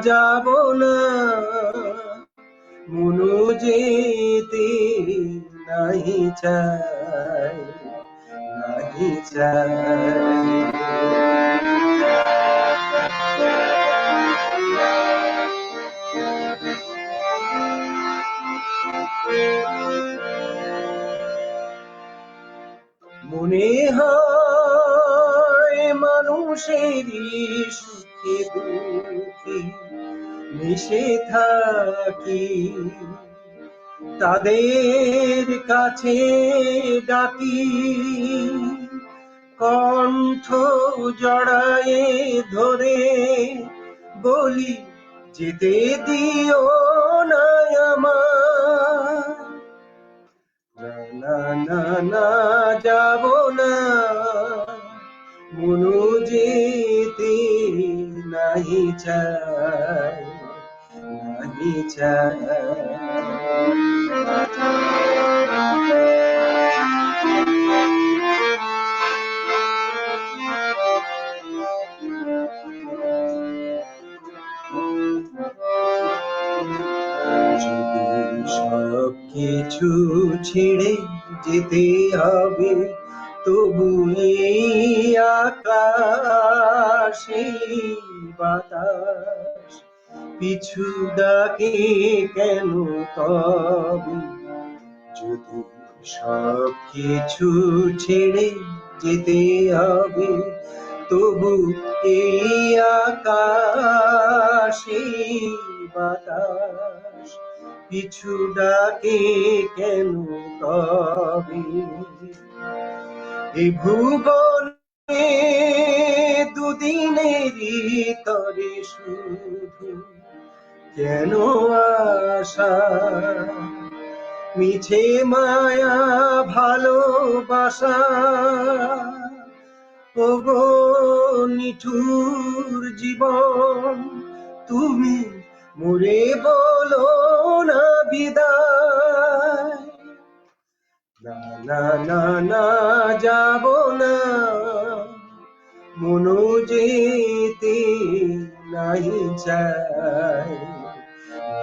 যাব না, মনো যেতে নাহি চায়, নাহি চায়। মনে হয় মানুষেরই সুখে দুঃখে মিশে থাকি, তাদের কাছে ডাকি, কণ্ঠ জড়ায়ে ধরে বলি যেতে দিও না আমায়। না না না যাব না, মনো যেতে নাহি চায়, নাহি চায়। যদি সব কিছু ছেড়ে যেতে হবে, তবু এই আকাশ এই বাতাস পিছু ডাকে কেন তবে? যদি সব কিছু ছেড়ে যেতে হবে, তবু এই আকাশ এই বাতাস পিছু ডাকে কেন তবে? এই ভুবনে দুদিনেরই তরে শুধু কেন আশা, মিছে মায়া ভালোবাসা, ওগো নিঠুর জীবন তুমি মোরে বলো না বিদায়। না না না না যাব না, মনো যেতে নাহি চায়,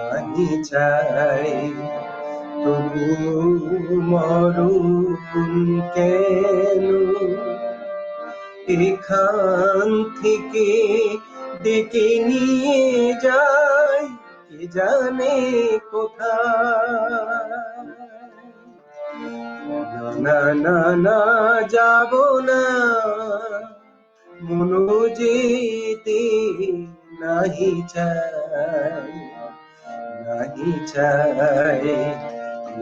নাহি চায়। তবু মরণ কেন এখান থেকে ডেকে নিয়ে যায়, কে জানে কোথায়। না না না যাব না, মনো যেতে নাহি চায়, নাহি চায়।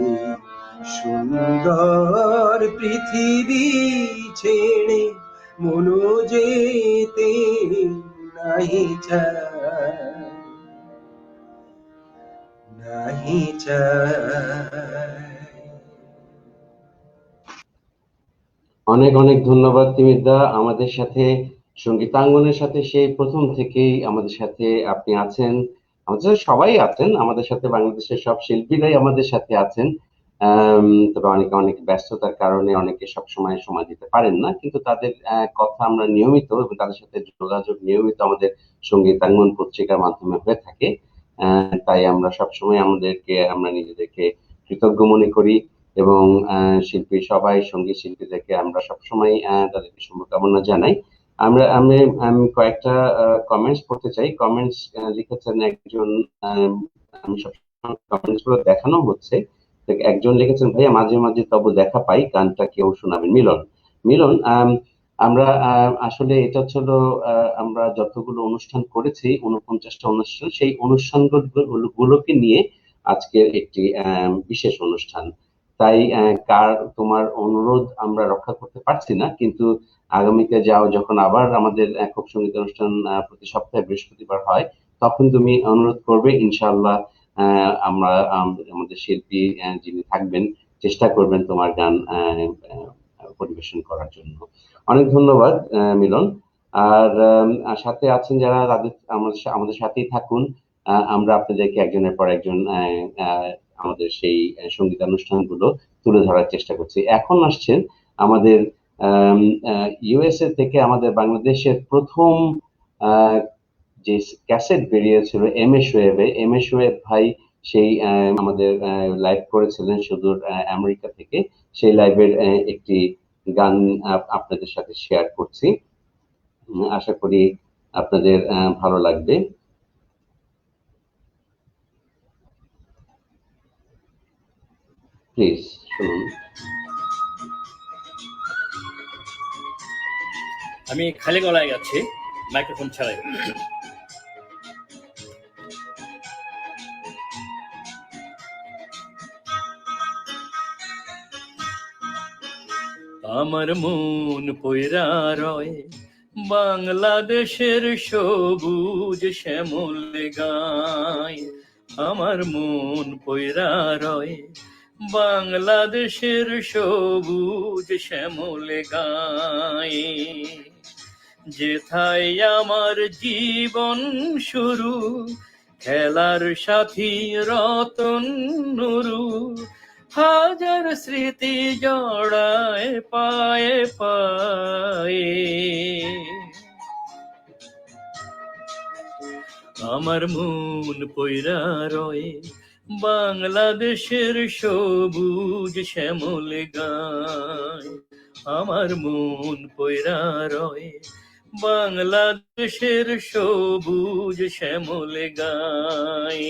এই সুন্দর পৃথিবী ছেড়ে মনো যেতে নাহি চায়, নাহি চায়। অনেক অনেক ধন্যবাদ তিমিরদা। আমাদের সাথে সঙ্গীতাঙ্গনের সাথে সেই প্রথম থেকেই আমাদের সাথে আপনি আছেন, আমাদের সাথে সবাই আছেন, আমাদের সাথে বাংলাদেশের সব শিল্পীরাই আমাদের সাথে আছেন। তবে অনেকে অনেক ব্যস্ততার কারণে অনেকে সবসময় সময় দিতে পারেন না, কিন্তু তাদের কথা আমরা নিয়মিত এবং তাদের সাথে যোগাযোগ নিয়মিত আমাদের সঙ্গীতাঙ্গন পত্রিকার মাধ্যমে হয়ে থাকে। তাই আমরা সবসময় আমরা নিজেদেরকে কৃতজ্ঞ মনে করি এবং শিল্পী সবাই সঙ্গীত শিল্পীদেরকে আমরা সবসময় তাদেরকে শুভকামনা জানাই। আমি কয়েকটা কমেন্টস পড়তে চাই। কমেন্টস লিখেছেন একজন, আমি সবসময় কমেন্টস গুলো দেখানো হচ্ছে। একজন লিখেছেন, ভাইয়া মাঝে মাঝে তবু দেখা পাই, গানটা কেউ শোনাবেন। মিলন মিলন আমরা আসলে এটা ছিল আমরা যতগুলো অনুষ্ঠান করেছি 49টা অনুষ্ঠান, সেই অনুষ্ঠানগুলোকে নিয়ে আজকের একটি বিশেষ অনুষ্ঠান। তাই তোমার অনুরোধ আমরা রক্ষা করতে পারছি না, কিন্তু আগামীতে যখন আবার আমাদের একক সঙ্গীত অনুষ্ঠান প্রতি সপ্তাহে বৃহস্পতিবার হয়, তখন তুমি অনুরোধ করবে, ইনশাআল্লাহ আমরা আমাদের শিল্পী যিনি থাকবেন চেষ্টা করবেন তোমার গান পরিবেশন করার জন্য। অনেক ধন্যবাদ মিলন। আর সাথে আছেন যারা, তাদের আমাদের সাথেই থাকুন। আমরা আপনাদেরকে একজনের পর একজন আমাদের সেই সঙ্গীতানুষ্ঠানগুলো তুলে ধরার চেষ্টা করছি। এখন আসছেন আমাদের ইউএসএ থেকে আমাদের বাংলাদেশের প্রথম যে ক্যাসেট বেরিয়েছিল এমএস ওয়েবে, এমএস ওয়েব ভাই সেই আমাদের লাইভ করেছিলেন সুদূর আমেরিকা থেকে। সেই লাইভের একটি গান আপনাদের সাথে শেয়ার করছি। আশা করি আপনাদের ভালো লাগবে। প্লিজ শুনুন। আমি খালি গলায় গাচ্ছি, মাইক্রোফোন ছাড়াই। আমার মন পয়রা রয় বাংলাদেশের সবুজ শ্যামল গায়। আমার মন পয়রা রয় বাংলাদেশের সবুজ শ্যামল গায়। যেথায় আমার জীবন শুরু, খেলার সাথী রতন নুরু, হাজার স্মৃতি জড়ায় পায়ে পায়ে। আমার মন পয়রা রয় বাংলাদেশের সবুজ শ্যামল গায়। আমার মন পয়রা রয় বাংলাদেশের সবুজ শ্যামল গায়।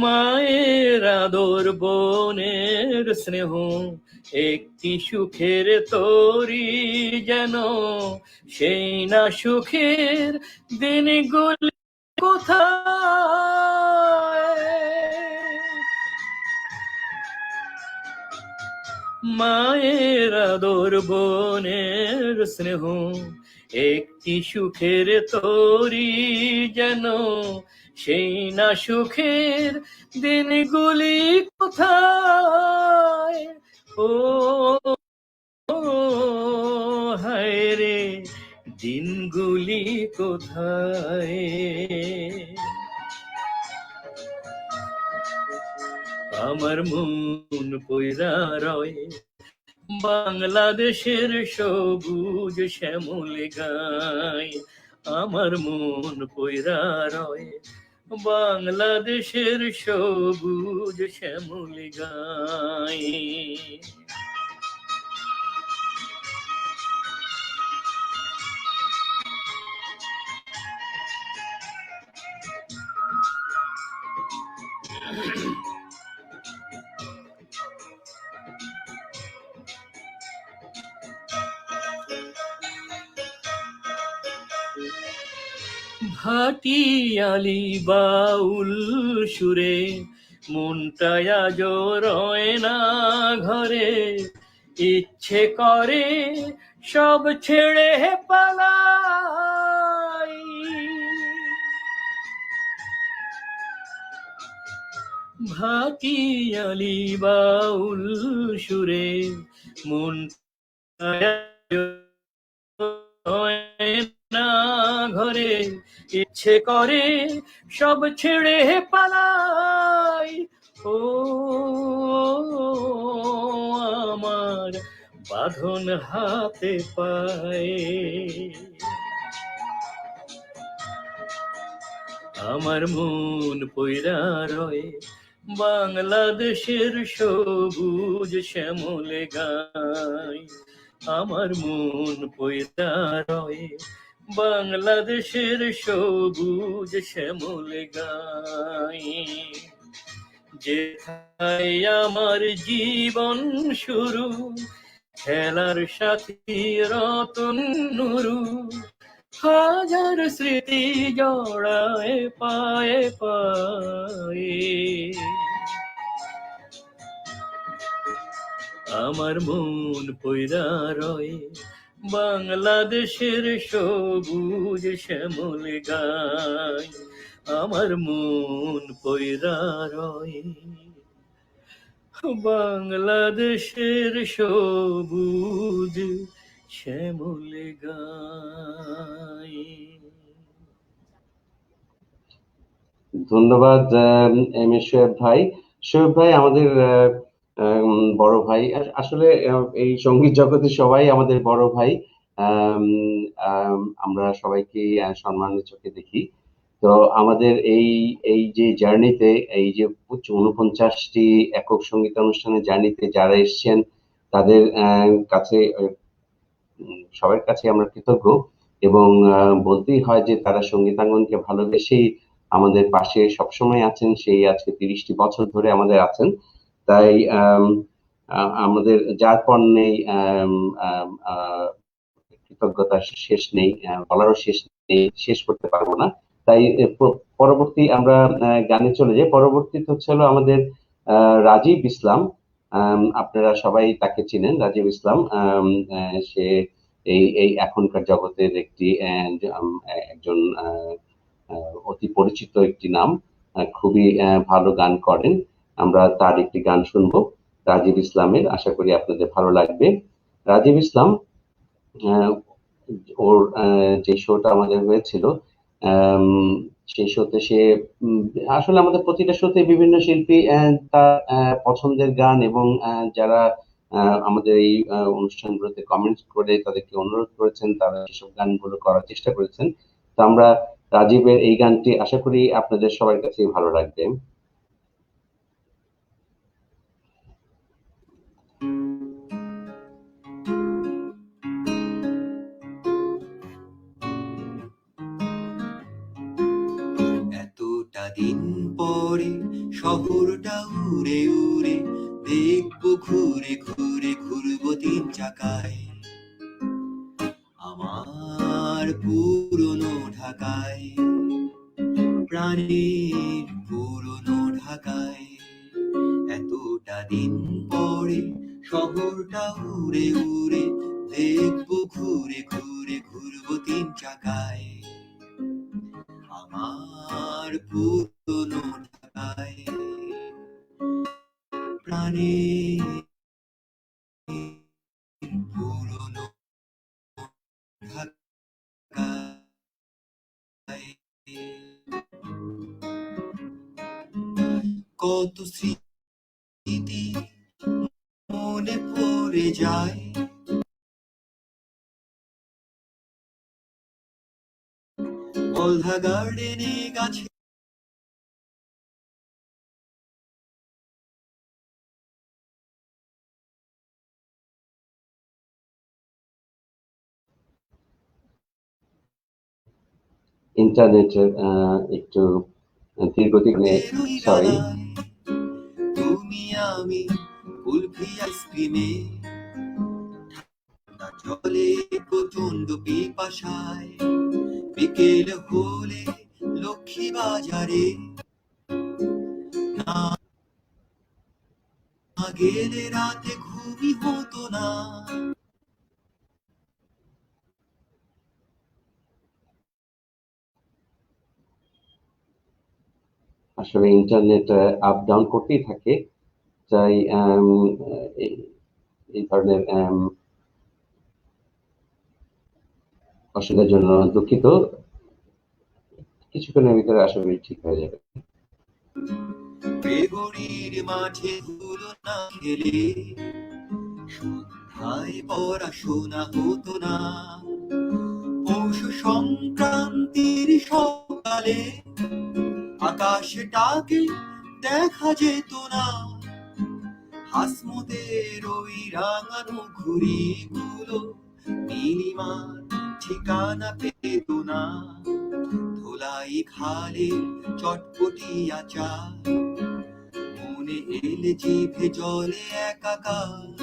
মায়ের আদর বোনের স্নেহ একটি সুখের তরি, যেন সেই না সুখের দিনগুলি কোথায়। মায়ের আদর বোনের স্নেহ একটি সুখের তরি, যেন সেই না সুখের দিনগুলি কোথায়। ও হায় রে দিনগুলি কোথায়। আমার মন পয়রা রয় বাংলাদেশের সবুজ শ্যামল গায়। আমার মন পয়রা রয় বাংলাদেশের সবুজ শ্যামল গায়। ভাটিয়ালি বাউল সুরে মনটায় আজ রয় না ঘরে, ইচ্ছে করে সব ছেড়ে পালাই। ভাটিয়ালি বাউল সুরে মনটায় রয় না ঘরে, ইচ্ছে করে সব ছেড়ে পালাই। ও আমার বাঁধন হাতে পায়ে। আমার মন পয়রা রয় বাংলাদেশের সবুজ শ্যামল গায়। আমার মন পয়রা রয় বাংলাদেশের সবুজ শ্যামল গায়। যেথায় আমার জীবন শুরু, খেলার সাথী রতন নুরু, হাজার স্মৃতি জড়ায় পায়ে পায়ে। আমার মন পয়রা রয় বাংলাদেশের সবুজ শ্যামল গায়। আমার মন পয়রা রয় বাংলাদেশের সবুজ শ্যামলে গায়। ধন্যবাদ এম এ শোয়েব ভাই। শোয়েব ভাই আমাদের বড় ভাই। আসলে এই সঙ্গীত জগতে সবাই আমাদের বড় ভাই। আম, আমরা সবাইকে সম্মানের চোখে দেখি। তো আমাদের এই এই যে জার্নিতে, এই যে 49টি একক সঙ্গীত অনুষ্ঠানের জার্নিতে যারা এসছেন, তাদের কাছে সবার কাছে আমরা কৃতজ্ঞ। এবং বলতেই হয় যে তারা সঙ্গীতাঙ্গনকে ভালোবেসেই আমাদের পাশে সবসময় আছেন। সেই আজকে 30টি বছর ধরে আমাদের আছেন। তাই আমাদের যার পর নেই, কৃতজ্ঞতার শেষ নেই, বলারও শেষ নেই, শেষ করতে পারবো না। তাই পরবর্তী আমরা গানে চলে যাই। পরবর্তীতে হচ্ছে হলো আমাদের রাজীব ইসলাম। আপনারা সবাই তাকে চিনেন, রাজীব ইসলাম। সে এই এখনকার জগতের একজন অতি পরিচিত একটি নাম। খুবই ভালো গান করেন। আমরা তার একটি গান শুনবো, রাজীব ইসলামের। আশা করি আপনাদের ভালো লাগবে। রাজীব ইসলাম ওর যে শোটা আমাদের হয়েছিল, সেই শোতে সে আসলে আমাদের প্রতিটা শোতে বিভিন্ন শিল্পী তার পছন্দের গান এবং যারা আমাদের এই অনুষ্ঠানগুলোতে কমেন্টস করে তাদেরকে অনুরোধ করেছেন, তারা সেসব গানগুলো করার চেষ্টা করেছেন। তো আমরা রাজীবের এই গানটি আশা করি আপনাদের সবার কাছেই ভালো লাগবে। এতটা দিন পরে শহরটা উড়ে উড়ে দেখবো ঘুরে ঘুরে, ঘুরবো 3 চাকায় আমার পুরনো ঢাকায়, প্রাণের পুরনো ঢাকায়। এতটা দিন পরে শহরটা উড়ে উড়ে দেখবো ঘুরে ঘুরে, ঘুরবো 3 চাকায় আমার পুরনো ঢাকায়, প্রাণের পুরনো ঢাকায়। কত স্মৃতি মনে পড়ে যায়, অলধা গার্ডেনে গাছে ইন্টারনেটের একটু ধীরগতি, সরি। তুমি আমি কুলফি আইসক্রিমে, ঠান্ডা জলে প্রচন্ড পিপাসায়, বিকেল হলে লক্ষ্মী বাজারে না গেলে রাতে ঘুমই হতো না। আসলে ইন্টারনেট আপ ডাউন করতেই থাকে। তাই এই ধরনের অসুবিধার জন্য দুঃখিত। কিছুক্ষণের ভিতরে আশা করি ঠিক হয়ে যাবে। বেগুড়ির মাঠে ধুলো না খেলে সন্ধ্যায় পড়াশোনা হতো না। পৌষ সংক্রান্তির সকালে আকাশটাকে দেখা যেত না, হাসমতের ওই রাঙানো ঘুড়িগুলো নীলিমার ঠিকানা পেত না। ধোলাই খালে চটপটি আচার মনে এলে জিভে জলে একাকার,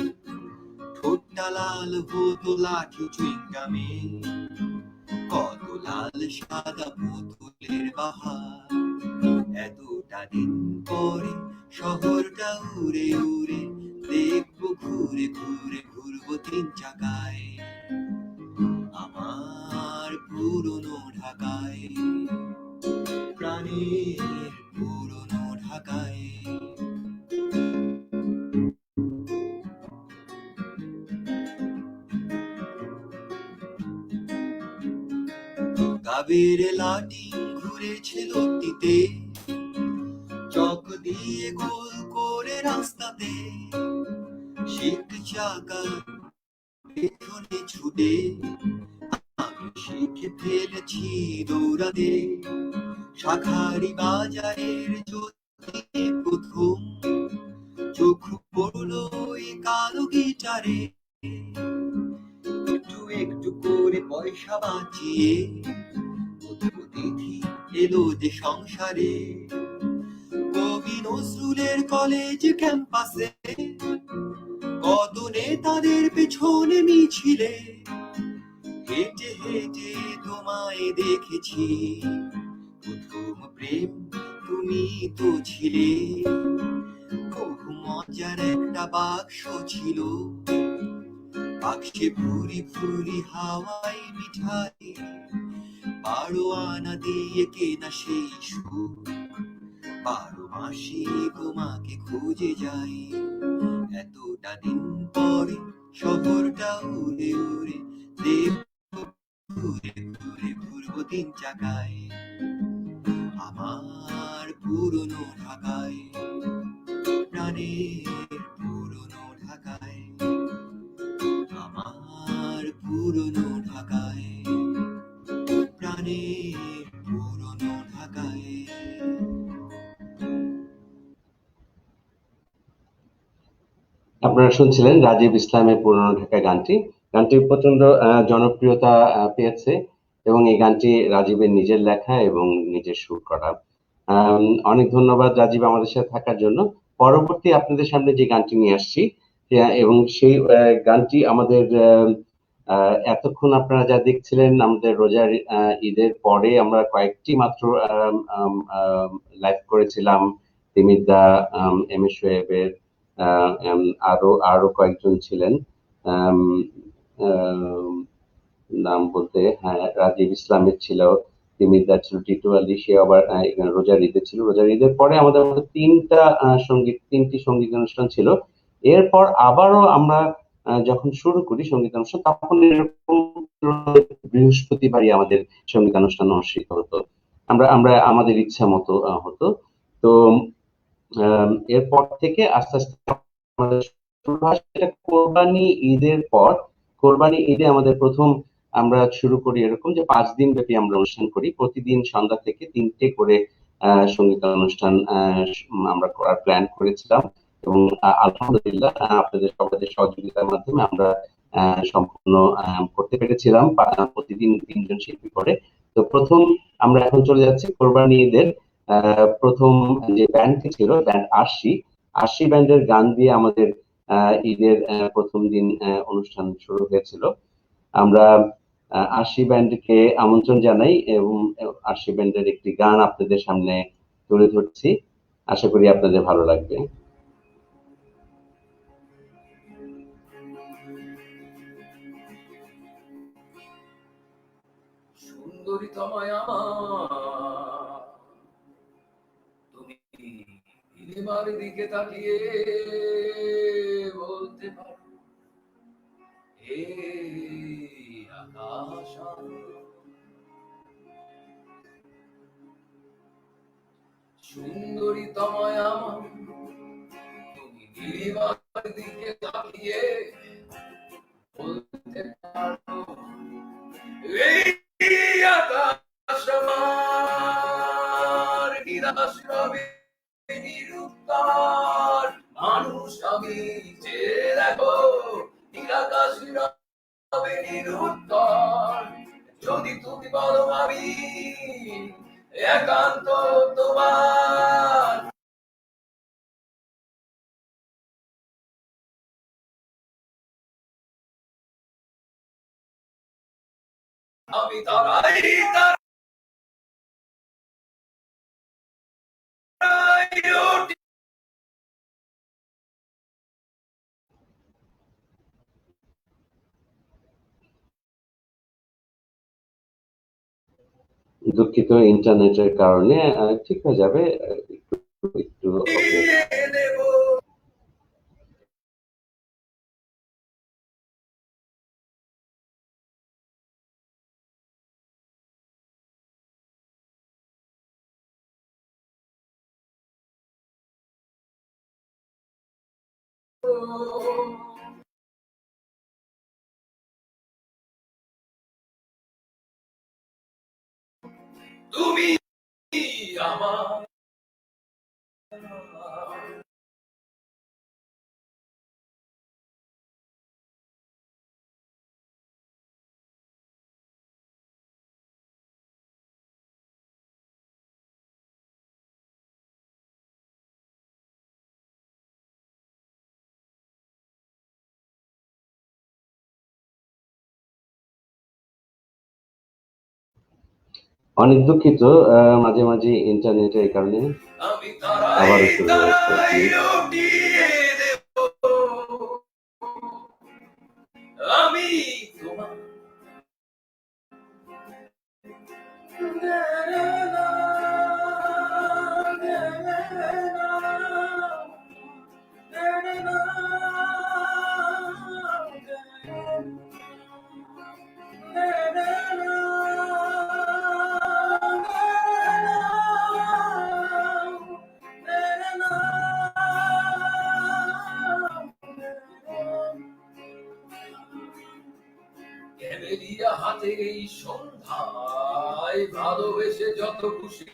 ঠোঁটটা লাল হতো লাঠি চুইংগামে, কত লাল সাদা পুতুলের বাহার। এতটা দিন পরে শহরটা উড়ে উড়ে দেখবো ঘুরে ঘুরে, ঘুরবো 3 চাকায় আমার পুরনো ঢাকায়, প্রাণের পুরনো ঢাকায়। আবির লাটিম ঘুরেছে লতিতে, চক দিয়ে গোল করে রাস্তাতে, শিখ চাকা পেছনে ছুটে আমি শিখে ফেলেছি দৌড়াতে। শাখারি বাজারের জ্যোতি প্রথম চোখ পড়লো এই কালো গিটারে, একটু একটু করে পয়সা বাঁচিয়ে অতিথি এলো যে সংসারে। কবি নজরুলের কলেজ ক্যাম্পাসে কত নেতাদের পেছনে মিছিলে, হেঁটে হেঁটে তোমায় দেখেছি, প্রথম প্রেম তুমি তো ছিলে। বহু মজার একটা বাক্স ছিল, বাক্সে ভুরি ভুরি হাওয়াই মিঠাই, 12 আনা দিয়ে কেনা সেই সুর, 12 মাসে তোমাকে খুঁজে যাই। এতটা দিন পরে শহরটা উড়ে উড়ে দেব ঘুরে ঘুরে ঘুরবো 3 চাকায়, আমার পুরনো ঢাকায়, প্রাণের পুরনো ঢাকায়, আমার পুরনো ঢাকায়, প্রাণের পুরনো ঢাকায়। আপনারা শুনছিলেন রাজীব ইসলামের পুরনো ঢাকা গানটি। গানটি প্রচন্ড জনপ্রিয়তা পেয়েছে এবং এই গানটি রাজীবের নিজের লেখা এবং নিজের সুর করা। অনেক ধন্যবাদ রাজীব আমাদের সাথে থাকার জন্য। পরবর্তী আপনাদের সামনে যে গানটি নিয়ে আসছি এবং সেই গানটি আমাদের এতক্ষণ আপনারা যা দেখছিলেন আমাদের রোজার ঈদের পরে আমরা কয়েকটি মাত্র লাইভ করেছিলাম। তিমিরদা, এম এ শোয়েবের, আরো কয়েকজন ছিলেন, নাম বলতে হ্যাঁ রাজীব ইসলামের ছিল, তিমিরদার ছিল, টিটু আলী, সে আবার রোজার ঈদে ছিল। রোজার ঈদের পরে আমাদের মধ্যে তিনটি সঙ্গীত অনুষ্ঠান ছিল। এরপর আবারও আমরা যখন শুরু করি সঙ্গীত অনুষ্ঠান তখন এরকম বৃহস্পতিবারই আমাদের সঙ্গীত অনুষ্ঠান অনুষ্ঠিত হতো, আমরা আমরা আমাদের ইচ্ছা মতো হতো। তো এরপর থেকে আস্তে আস্তে আমাদের শুরু হয় সেটা কোরবানি ঈদের পর। কোরবানি ঈদে আমাদের প্রথম আমরা শুরু করি এরকম যে 5 দিন ব্যাপী আমরা অনুষ্ঠান করি, প্রতিদিন সন্ধ্যা থেকে 3টে করে সঙ্গীত অনুষ্ঠান আমরা করার প্ল্যান করেছিলাম এবং আলহামদুলিল্লাহ আপনাদের সবাই সহযোগিতার মাধ্যমে আমরা সম্পূর্ণ করতে পেরেছিলাম, প্রতিদিন 3জন শিল্পী করে। তো প্রথম আমরা এখন চলে যাচ্ছি কোরবানি ঈদের প্রথম যে ব্যান্ডটি ছিল, ব্যান্ড আশি ব্যান্ডের গান দিয়ে আমাদের ঈদের প্রথম দিন অনুষ্ঠান শুরু হয়েছিল। আমরা আশি ব্যান্ডকে আমন্ত্রণ জানাই এবং আশি ব্যান্ডের একটি গান আপনাদের সামনে তুলে ধরছি, আশা করি আপনাদের ভালো লাগবে। সুন্দরী তোমায় আমার, তুমি নীলিমার দিকে তাকিয়ে বলতে পারো হে আকাশ। সুন্দরী তোমায় আমার, তুমি নীলিমার দিকে তাকিয়ে বলতে পারো এই আকাশ আমার, নিরাশ রবে নিরুত্তর মানুষ আমি, যে দেখো নিরাকাশ রবে নিরুত্তর। যদি তুমি বলো আমি একান্ত তোমার, আমি তারাই তারাই দুঃখিত, ইন্টারনেটের কারণে ঠিক হয়ে যাবে, একটু একটু দেব। তুমি আমার অনেক দুঃখিত, মাঝে মাঝে ইন্টারনেটের এই কারণে আমি তারাই আবারও শুরু হয়েছে তারাই প্লিজ। লুটিয়ে দেব আমি তোমার ক্যামেলিয়া হাতে এই সন্ধ্যায় ভালোবেসে যত খুশি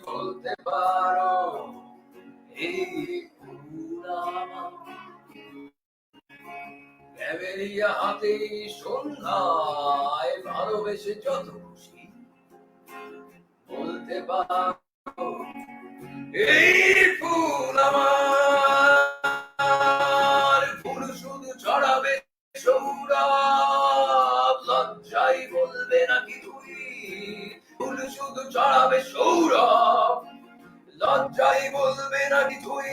বলতে পারো এই ফুল আমার। ক্যামেলিয়া হাতে এই সন্ধ্যায় ভালোবেসে যত খুশি বলতে পারো এই ফুল আমার। ফুল শুধু ছড়াবে সৌরভ, লজ্জায় বলবে নাকি তুই? ফুল শুধু ছড়াবে সৌরভ, লজ্জায় বলবে নাকি তুই?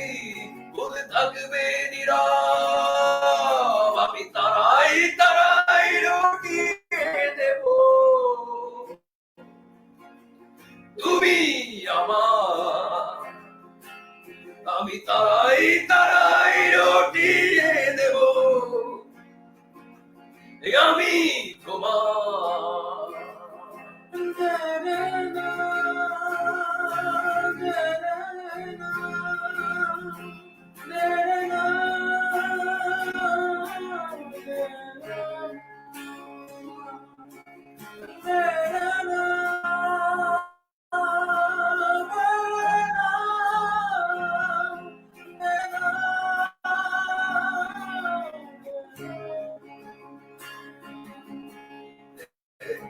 বলে থাকবে নীরব, আমি তারাই তারাই লুটিয়ে দেব তুমি আমার। আমি তারাই তারাই লুটিয়ে দেব আমি তোমার।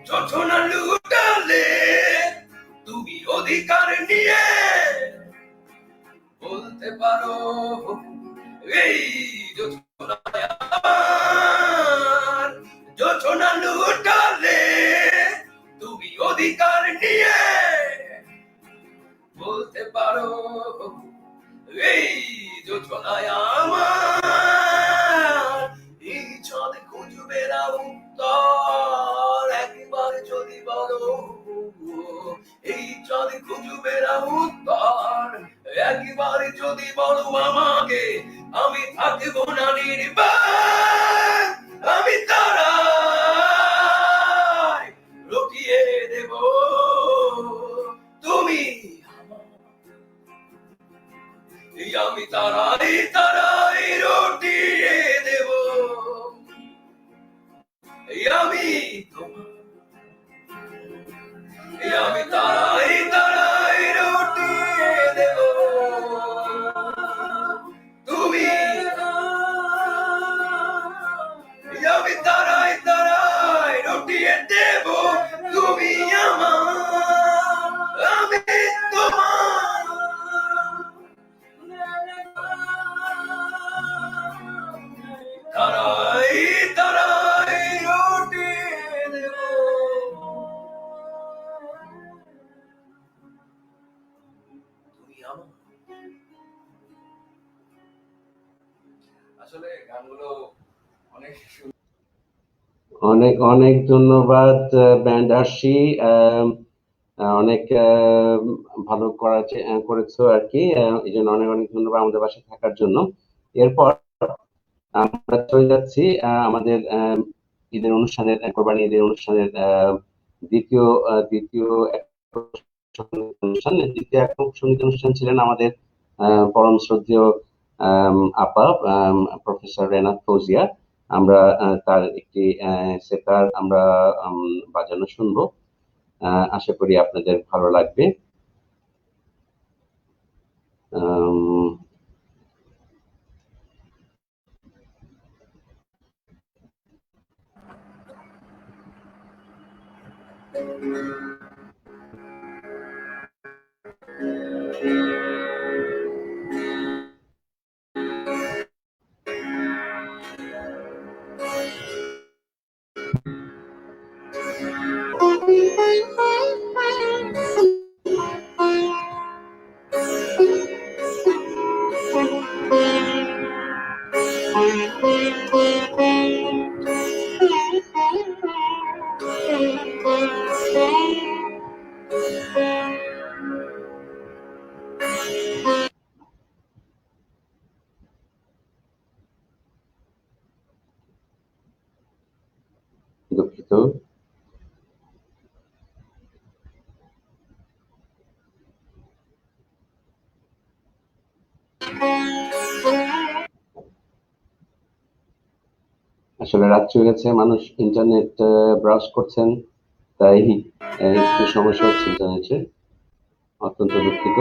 যোজনা লুটালে তুমি অধিকার নিয়ে বলতে পারো এই যোজনায় আমার। যোজনা লুটালে তুমি অধিকার নিয়ে বলতে পারো এই যোজনায় আমার। এই চাঁদ খুঁজবে না উত্তর একবার যদি বলো, এই চাঁদ খুঁজবে না উত্তর একবার যদি বলো আমাকে, আমি থাকবো না নির্বাক, আমি তারাই লুটিয়ে দেব তুমি আমার। আমি তারাই তারাই লুটিয়ে দেব আমি তোমার। আমি তারাই তারাই লুটিয়ে দেব তুমি। আমি তারাই তারাই লুটিয়ে দেব তুমি আমার। আমি তোমার। তারাই তারাই লুটিয়ে দেব তুমি আমার। আসলে গানগুলো অনেক অনেক অনেক ধন্যবাদ ব্যান্ড আরশি, অনেক ভালো করেছো আর কি, এই জন্য অনেক অনেক ধন্যবাদ আমাদের বাসায় থাকার জন্য। এরপর আমরা চলে যাচ্ছি আমাদের ঈদের অনুষ্ঠানের, কোরবানি ঈদের অনুষ্ঠানের দ্বিতীয় দ্বিতীয় অনুষ্ঠান। দ্বিতীয় একক সঙ্গীত অনুষ্ঠান ছিলেন আমাদের পরম শ্রদ্ধেয় আপা প্রফেসর রেনাত ফৌজিয়া, আমরা তার একটি সেতার আমরা বাজানো শুনবো। আশা করি আপনাদের ভালো লাগবে। আম, দুঃখিত। আসলে রাত্রি হয়েছে, মানুষ ইন্টারনেট ব্রাউজ করছেন, তাই একটু সমস্যা হচ্ছে ইন্টারনেটের। অত্যন্ত দুঃখিত।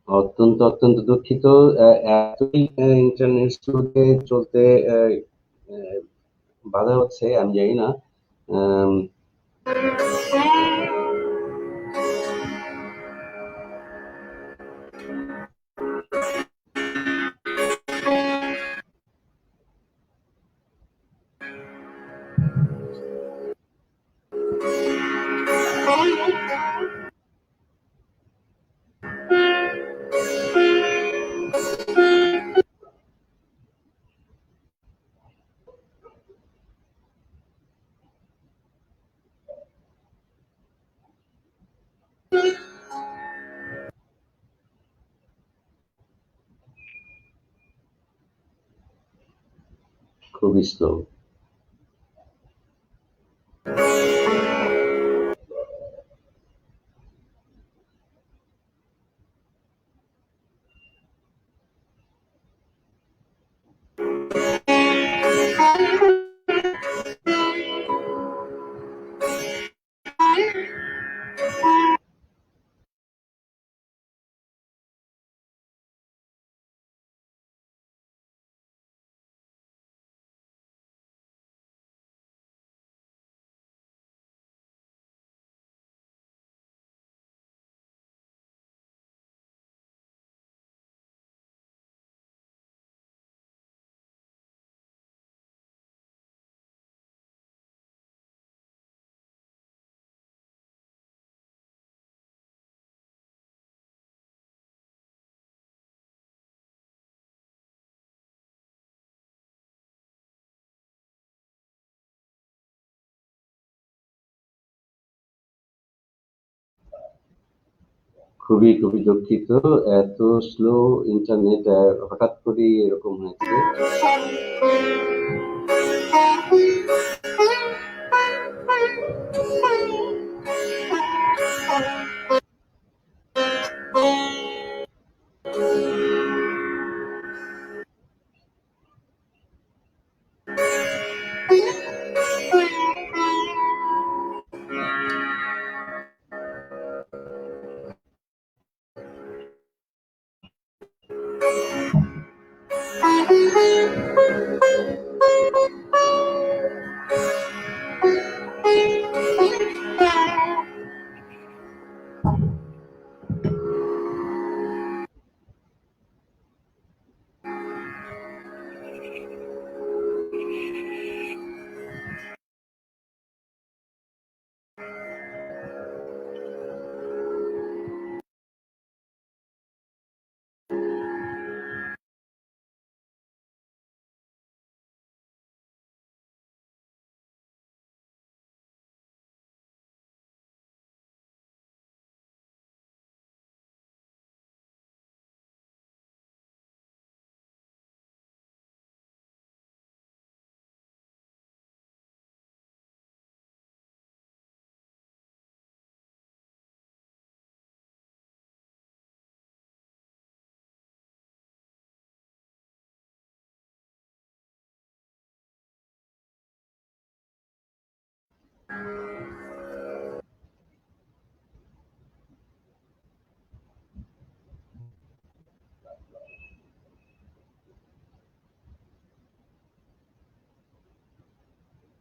অত্যন্ত অত্যন্ত দুঃখিত। এতই ইন্টারনেট স্লোতে চলতে আহ, আহ, বাধা হচ্ছে, আমি জানি না। আম, খুবই স্লো। খুবই খুবই দুঃখিত, এত স্লো ইন্টারনেট হঠাৎ করে এরকম হয়েছে।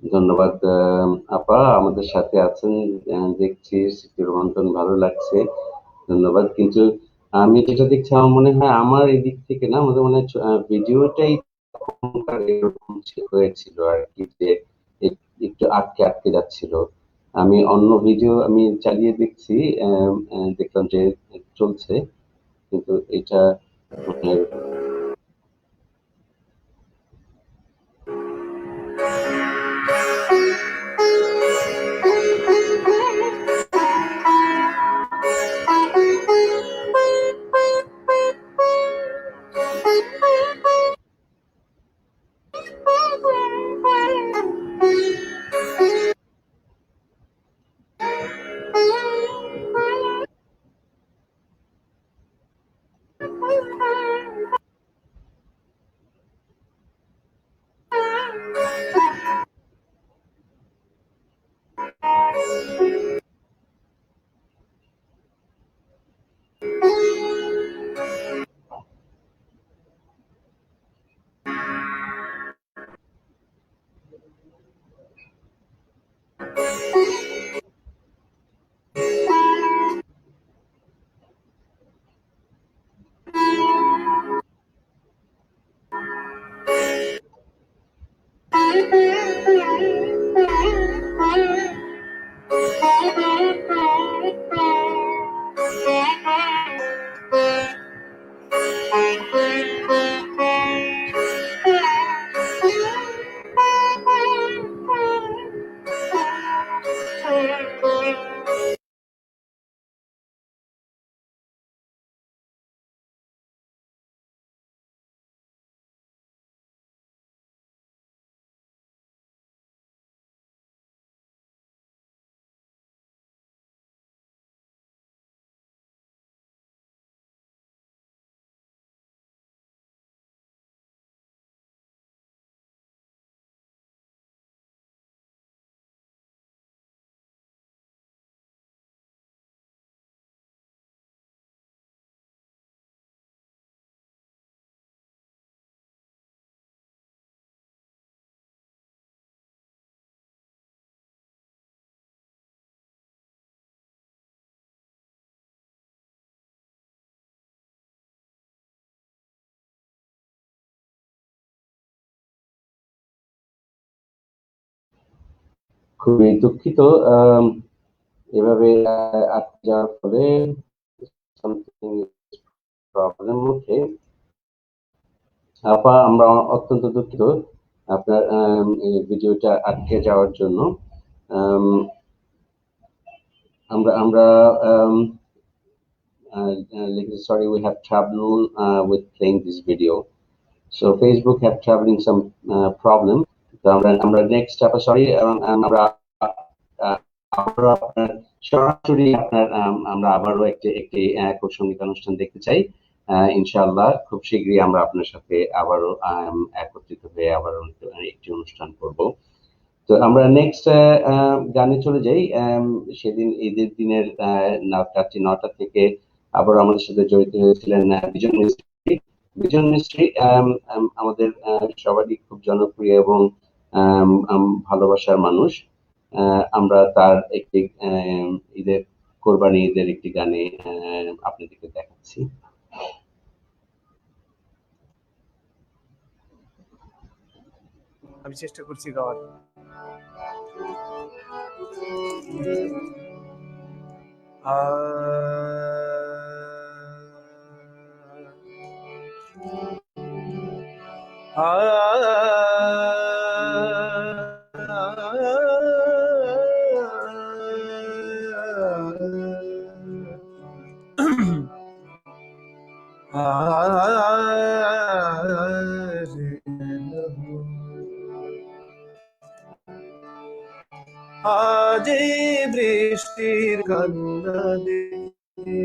ধন্যবাদ আপা, আমাদের সাথে আছেন দেখছি স্মৃতি রোমন্থন, ভালো লাগছে, ধন্যবাদ। কিন্তু আমি যেটা দেখছি আমার মনে হয় আমার এদিক থেকে না, আমাদের মনে হয় ভিডিওটাই তখনকার এরকম হয়েছিল আর কি, যে একটু আটকে আটকে যাচ্ছিল। আমি অন্য ভিডিও আমি চালিয়ে দেখছি, দেখলাম যে চলছে, কিন্তু এটা মানে খুবই দুঃখিত এভাবে আটকে যাওয়ার ফলে প্রবলেম হচ্ছে। আপা, আমরা অত্যন্ত দুঃখিত আপনার এই ভিডিওটা আটকে যাওয়ার জন্য। আমরা আমরা sorry, we have trouble with playing this video, so Facebook have traveling some problem. তো আমরা নেক্সট আপা, সরি, আমরা সরাসরি আপনার আমরা আবারও একটি একক সঙ্গীত অনুষ্ঠান দেখতে চাই ইনশাআল্লাহ। খুব শীঘ্রই আমরা আপনার সাথে আবারও একত্রিত হয়ে আবারও একটি অনুষ্ঠান করব। তো আমরা নেক্সট গানে চলে যাই। সেদিন ঈদের দিনের রাত্রি 9টা থেকে আবার আমাদের সাথে জড়িত হয়েছিলেন বিজন মিস্ত্রি। বিজন মিস্ত্রি আমাদের সবারই খুব জনপ্রিয় এবং ভালোবাসার মানুষ। আমরা তার একটি ঈদের কোরবানি ঈদের একটি গানে আপনাদেরকে দেখাচ্ছি। আমি চেষ্টা করছি গাওয়ার। আজ এই বৃষ্টির কান্না দেখে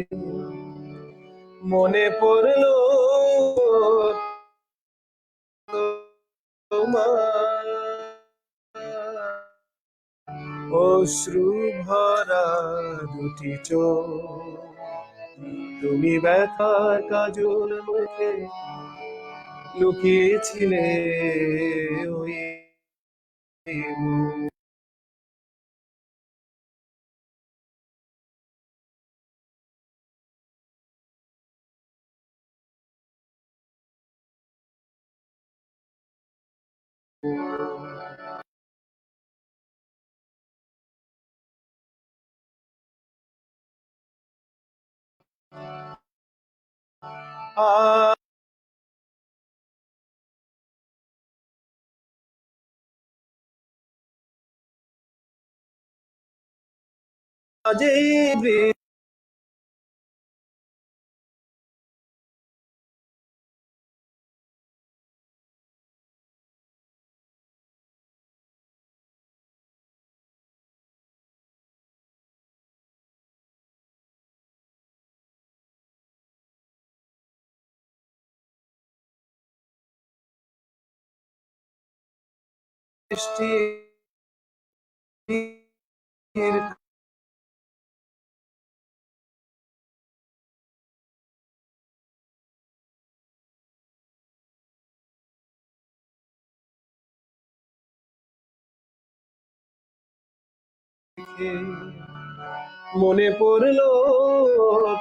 মনে পড়লো তোমার অশ্রু ভরা দুটি চোখ, তুমি ব্যথার কাজল মুখে লুকিয়েছিলে ওই মুখ। আজ এই বৃষ্টির মনে পড়লো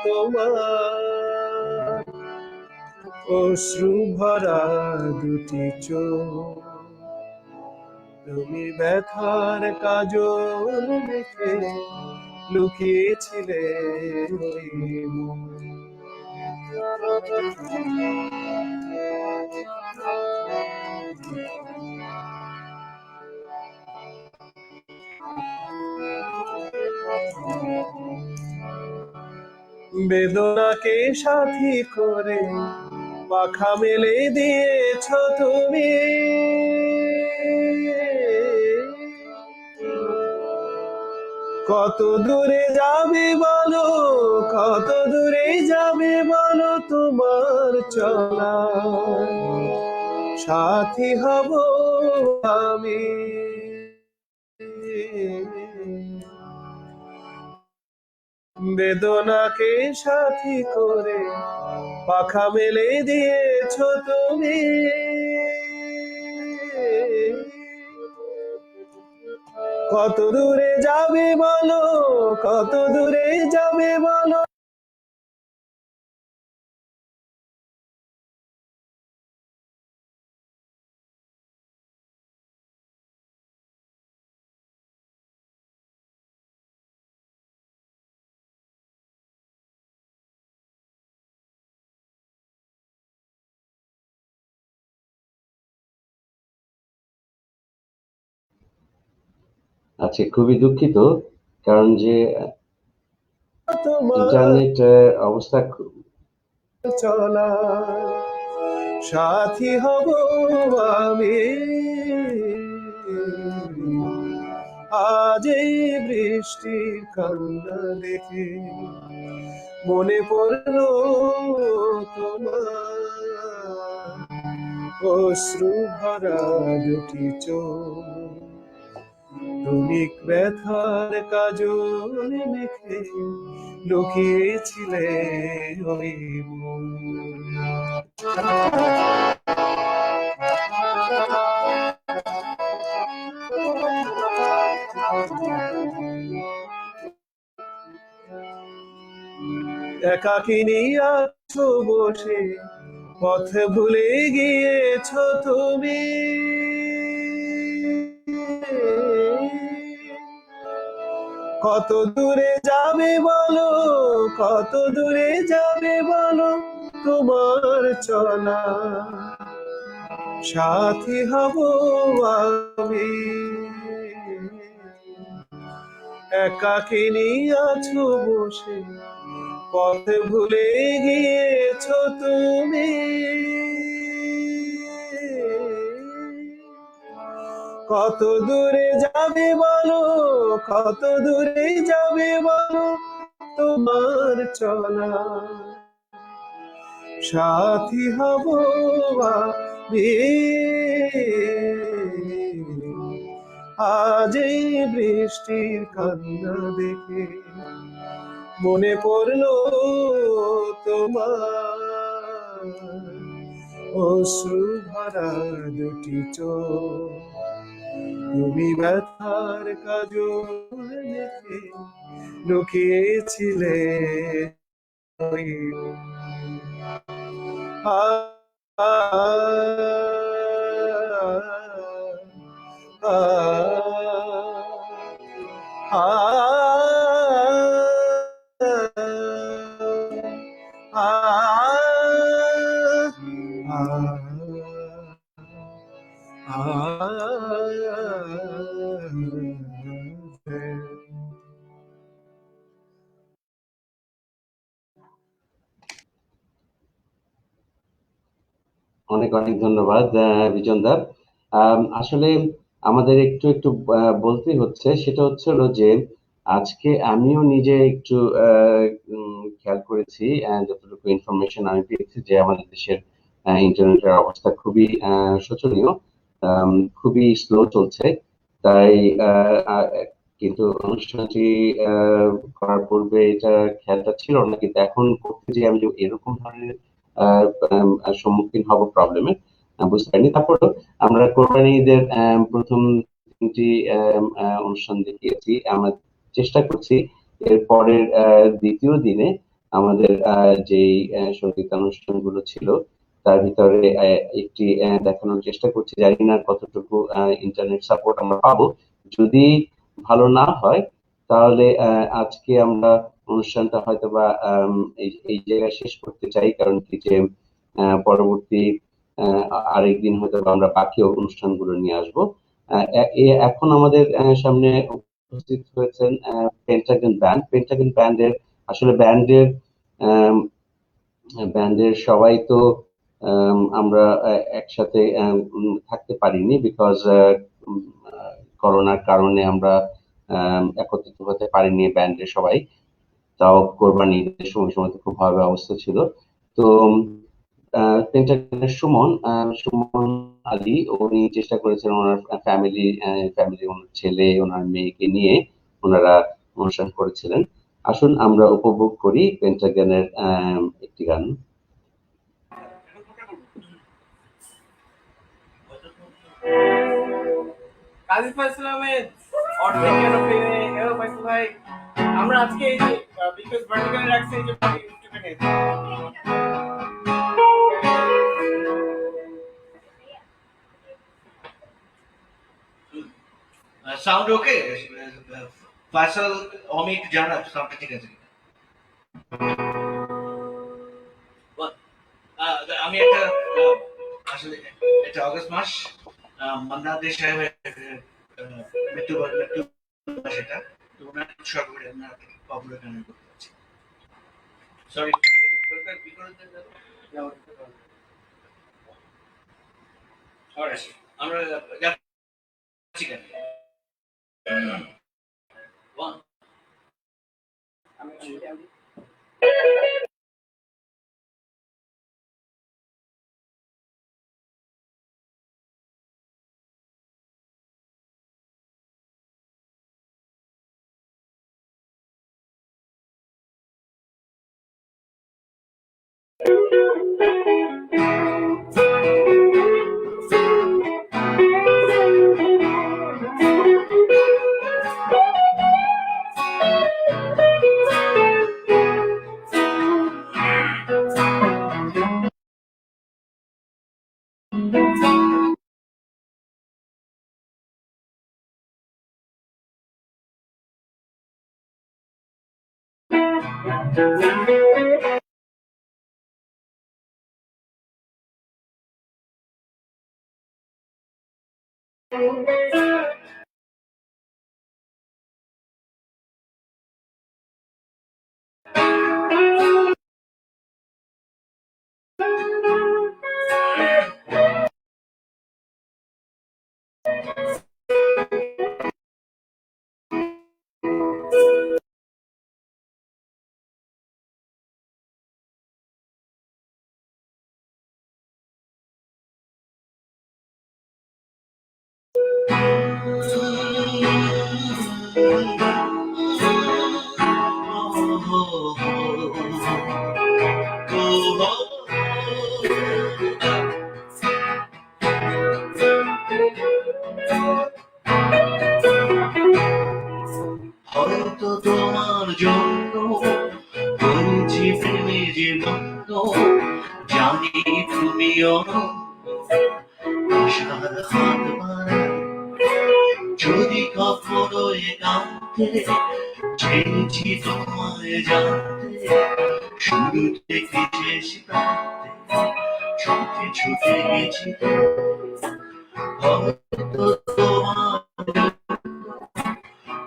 তোমার অশ্রু ভরা দুটি চোখ, তুমি ব্যথার কাজল মেখে লুকিয়েছিলে ওই মুখ। বেদনাকে সাথী করে পাখা মেলে দিয়েছ তুমি, কত দূরে যাবে বলো, কত দূরে যাবে বলো তোমার চলা, সাথী হব আমি। বেদনাকে সাথী করে পাখা মেলে দিয়েছ তুমি, কত দূরে যাবে বলো, কত দূরে যাবে বলো। আচ্ছা, খুবই দুঃখিত, কারণ যে তোমার ইন্টারনেট অবস্থা চলা, সাথী হব আমি। আজ এই বৃষ্টির কান্না দেখে মনে পড়লো তোমার অশ্রু ভরা দুটি চোখ, তুমি ব্যথার কাজল মেখে লুকিয়েছিলে ওই মুখ। একাকিনী আছো বসে, পথ ভুলে গিয়েছো তুমি। কত দূরে যাবে বলো, কত দূরে যাবে বলো, তোমার চলা সাথী হব আমি। একাকিনী আছো বসে, পথ ভুলে গিয়েছো তুমি। কত দূরে যাবে বলো, কত দূরে যাবে বলো, তোমার চলা সাথী হব আমি। আজ এই বৃষ্টির কান্না দেখে মনে পড়লো তোমার, অশ্রু ভরা দুটি চোখ, তুমি ব্যথার কাজল মেখে লুকিয়েছিলে ওই। আ আ আ আ অনেক অনেক ধন্যবাদ বিজন দা। আসলে আমাদের একটু একটু বলতেই হচ্ছে, সেটা হচ্ছে হলো যে আজকে আমিও নিজে একটু খেয়াল করেছি, যতটুকু ইনফরমেশন আমি পেয়েছি যে আমাদের দেশের ইন্টারনেটের অবস্থা খুবই শোচনীয়, খুবই স্লো চলছে। তাই কিন্তু অনুষ্ঠানটি করার পূর্বে এটা খেয়ালটা ছিল না, কিন্তু এখন করতে যে আমি যে এরকম ধরনের সম্মুখীন হব প্রবলেমের, বুঝতে পারিনি। তারপরেও আমরা কোরবানি ঈদের প্রথম 3টি অনুষ্ঠান দেখিয়েছি। আমরা চেষ্টা করছি এর পরের দ্বিতীয় দিনে আমাদের যেই সঙ্গীতানুষ্ঠানগুলো ছিল তার ভিতরে একটি দেখানোর চেষ্টা করছি। জানি না কতটুকু ইন্টারনেট সাপোর্ট আমরা পাবো। যদি ভালো না হয় তাহলে আজকে আমরা অনুষ্ঠানটা হয়তোবা এই জায়গায় শেষ করতে চাই, কারণ কি যে পরবর্তী আরেকদিন হয়তো আমরা বাকি অনুষ্ঠানগুলো নিয়ে আসবো। এখন আমাদের সামনে উপস্থিত হয়েছেন পেন্টাগন ব্যান্ড। পেন্টাগন ব্যান্ডের আসলে ব্যান্ডের সবাই তো আমরা একসাথে থাকতে পারিনি, বিকজ করোনার কারণে আমরা একত্রিত হতে পারিনি ব্যান্ডের সবাই। তাও কোরবানি ঈদের সময় তো খুব ভয়াবহ অবস্থা ছিল। তো পেন্টাগনের সুমন আলী উনি চেষ্টা করেছেন ওনার ফ্যামিলি, ওনার ছেলে, ওনার মেয়েকে নিয়ে ওনারা অনুষ্ঠান করেছিলেন। আসুন আমরা উপভোগ করি পেন্টাগনের একটি গান। কাজী ফয়সাল আহমেদ অর্ধেক ফয়সাল ভাই, আমরা আজকে এই যে বিকজ ভার্টিক্যালি রাখছি এই যে সাউন্ড ওকে ফয়সাল অমিত জানা সাউন্ডটা ঠিক আছে। আমি একটা আসলে এটা অগস্ট মাস মান্না দে সাহেবের মৃত্যু সেটা, তো ওনার সর্বোপরি আমরা পপুলার গান করতে পারছি। সরি আমরা যাচ্ছি কেন হয়তো তোমার জন্য করেছি প্রেমে যে মন্দ, জানি তুমিও আশার হাত বাড়ায়। যদি কখনো একান্তে চেয়েছি তোমায় জানতে, শুরু থেকে শেষ প্রান্তে ছুটে ছুটে গেছি। হয়তো তোমার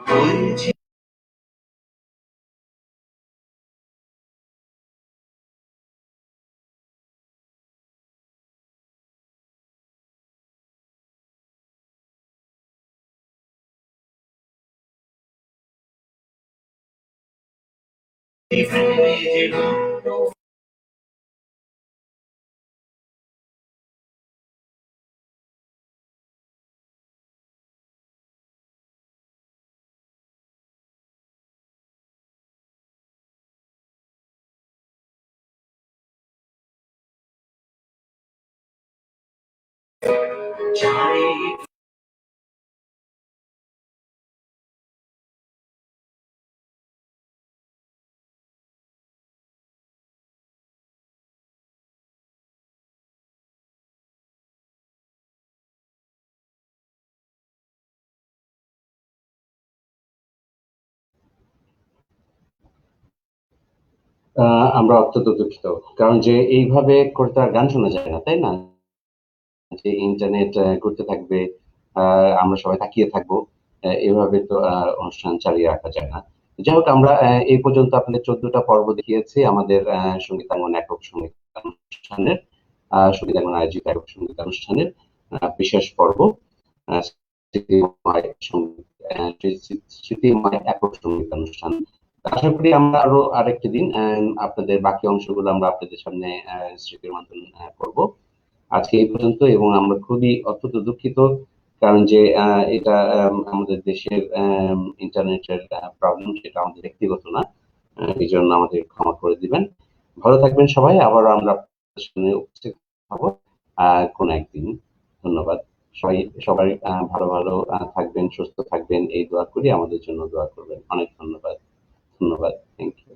হয়েছি প্রেমে যে মন্দ। জানি আমরা অত্যন্ত দুঃখিত, কারণ যে এইভাবে করে তো আর গান শোনা যায় না, তাই না? যে ইন্টারনেট ঘুরতে থাকবে, আমরা সবাই তাকিয়ে থাকবো, এভাবে তো অনুষ্ঠান চালিয়ে রাখা যায় না। যাই হোক, আমরা এই পর্যন্ত আপনাদের 14টা পর্ব দেখিয়েছি আমাদের সঙ্গীতাঙ্গন একক সঙ্গীত অনুষ্ঠানের, সঙ্গীতাঙ্গন আয়োজিত একক সঙ্গীত অনুষ্ঠানের বিশেষ পর্ব, স্মৃতিময় স্মৃতিময় একক সঙ্গীত অনুষ্ঠান। আশা করি আমরা আরো আরেকটি দিন আপনাদের বাকি অংশগুলো আমরা আপনাদের সামনে স্মৃতির মাধ্যমে করবো। আজকে এই পর্যন্ত, এবং আমরা খুবই অত্যন্ত দুঃখিত, কারণ যে এটা আমাদের দেশের ইন্টারনেটের প্রবলেম, সেটা আমাদের ব্যক্তিগত না, এই জন্য আমাদের ক্ষমা করে দিবেন। ভালো থাকবেন সবাই, আবারও আমরা আপনাদের সামনে উপস্থিত হবো কোন একদিন। ধন্যবাদ সবাই, সবাই ভালো ভালো থাকবেন, সুস্থ থাকবেন, এই দোয়া করি, আমাদের জন্য দোয়া করবেন। অনেক ধন্যবাদ, ধন্যবাদ, থ্যাংক ইউ।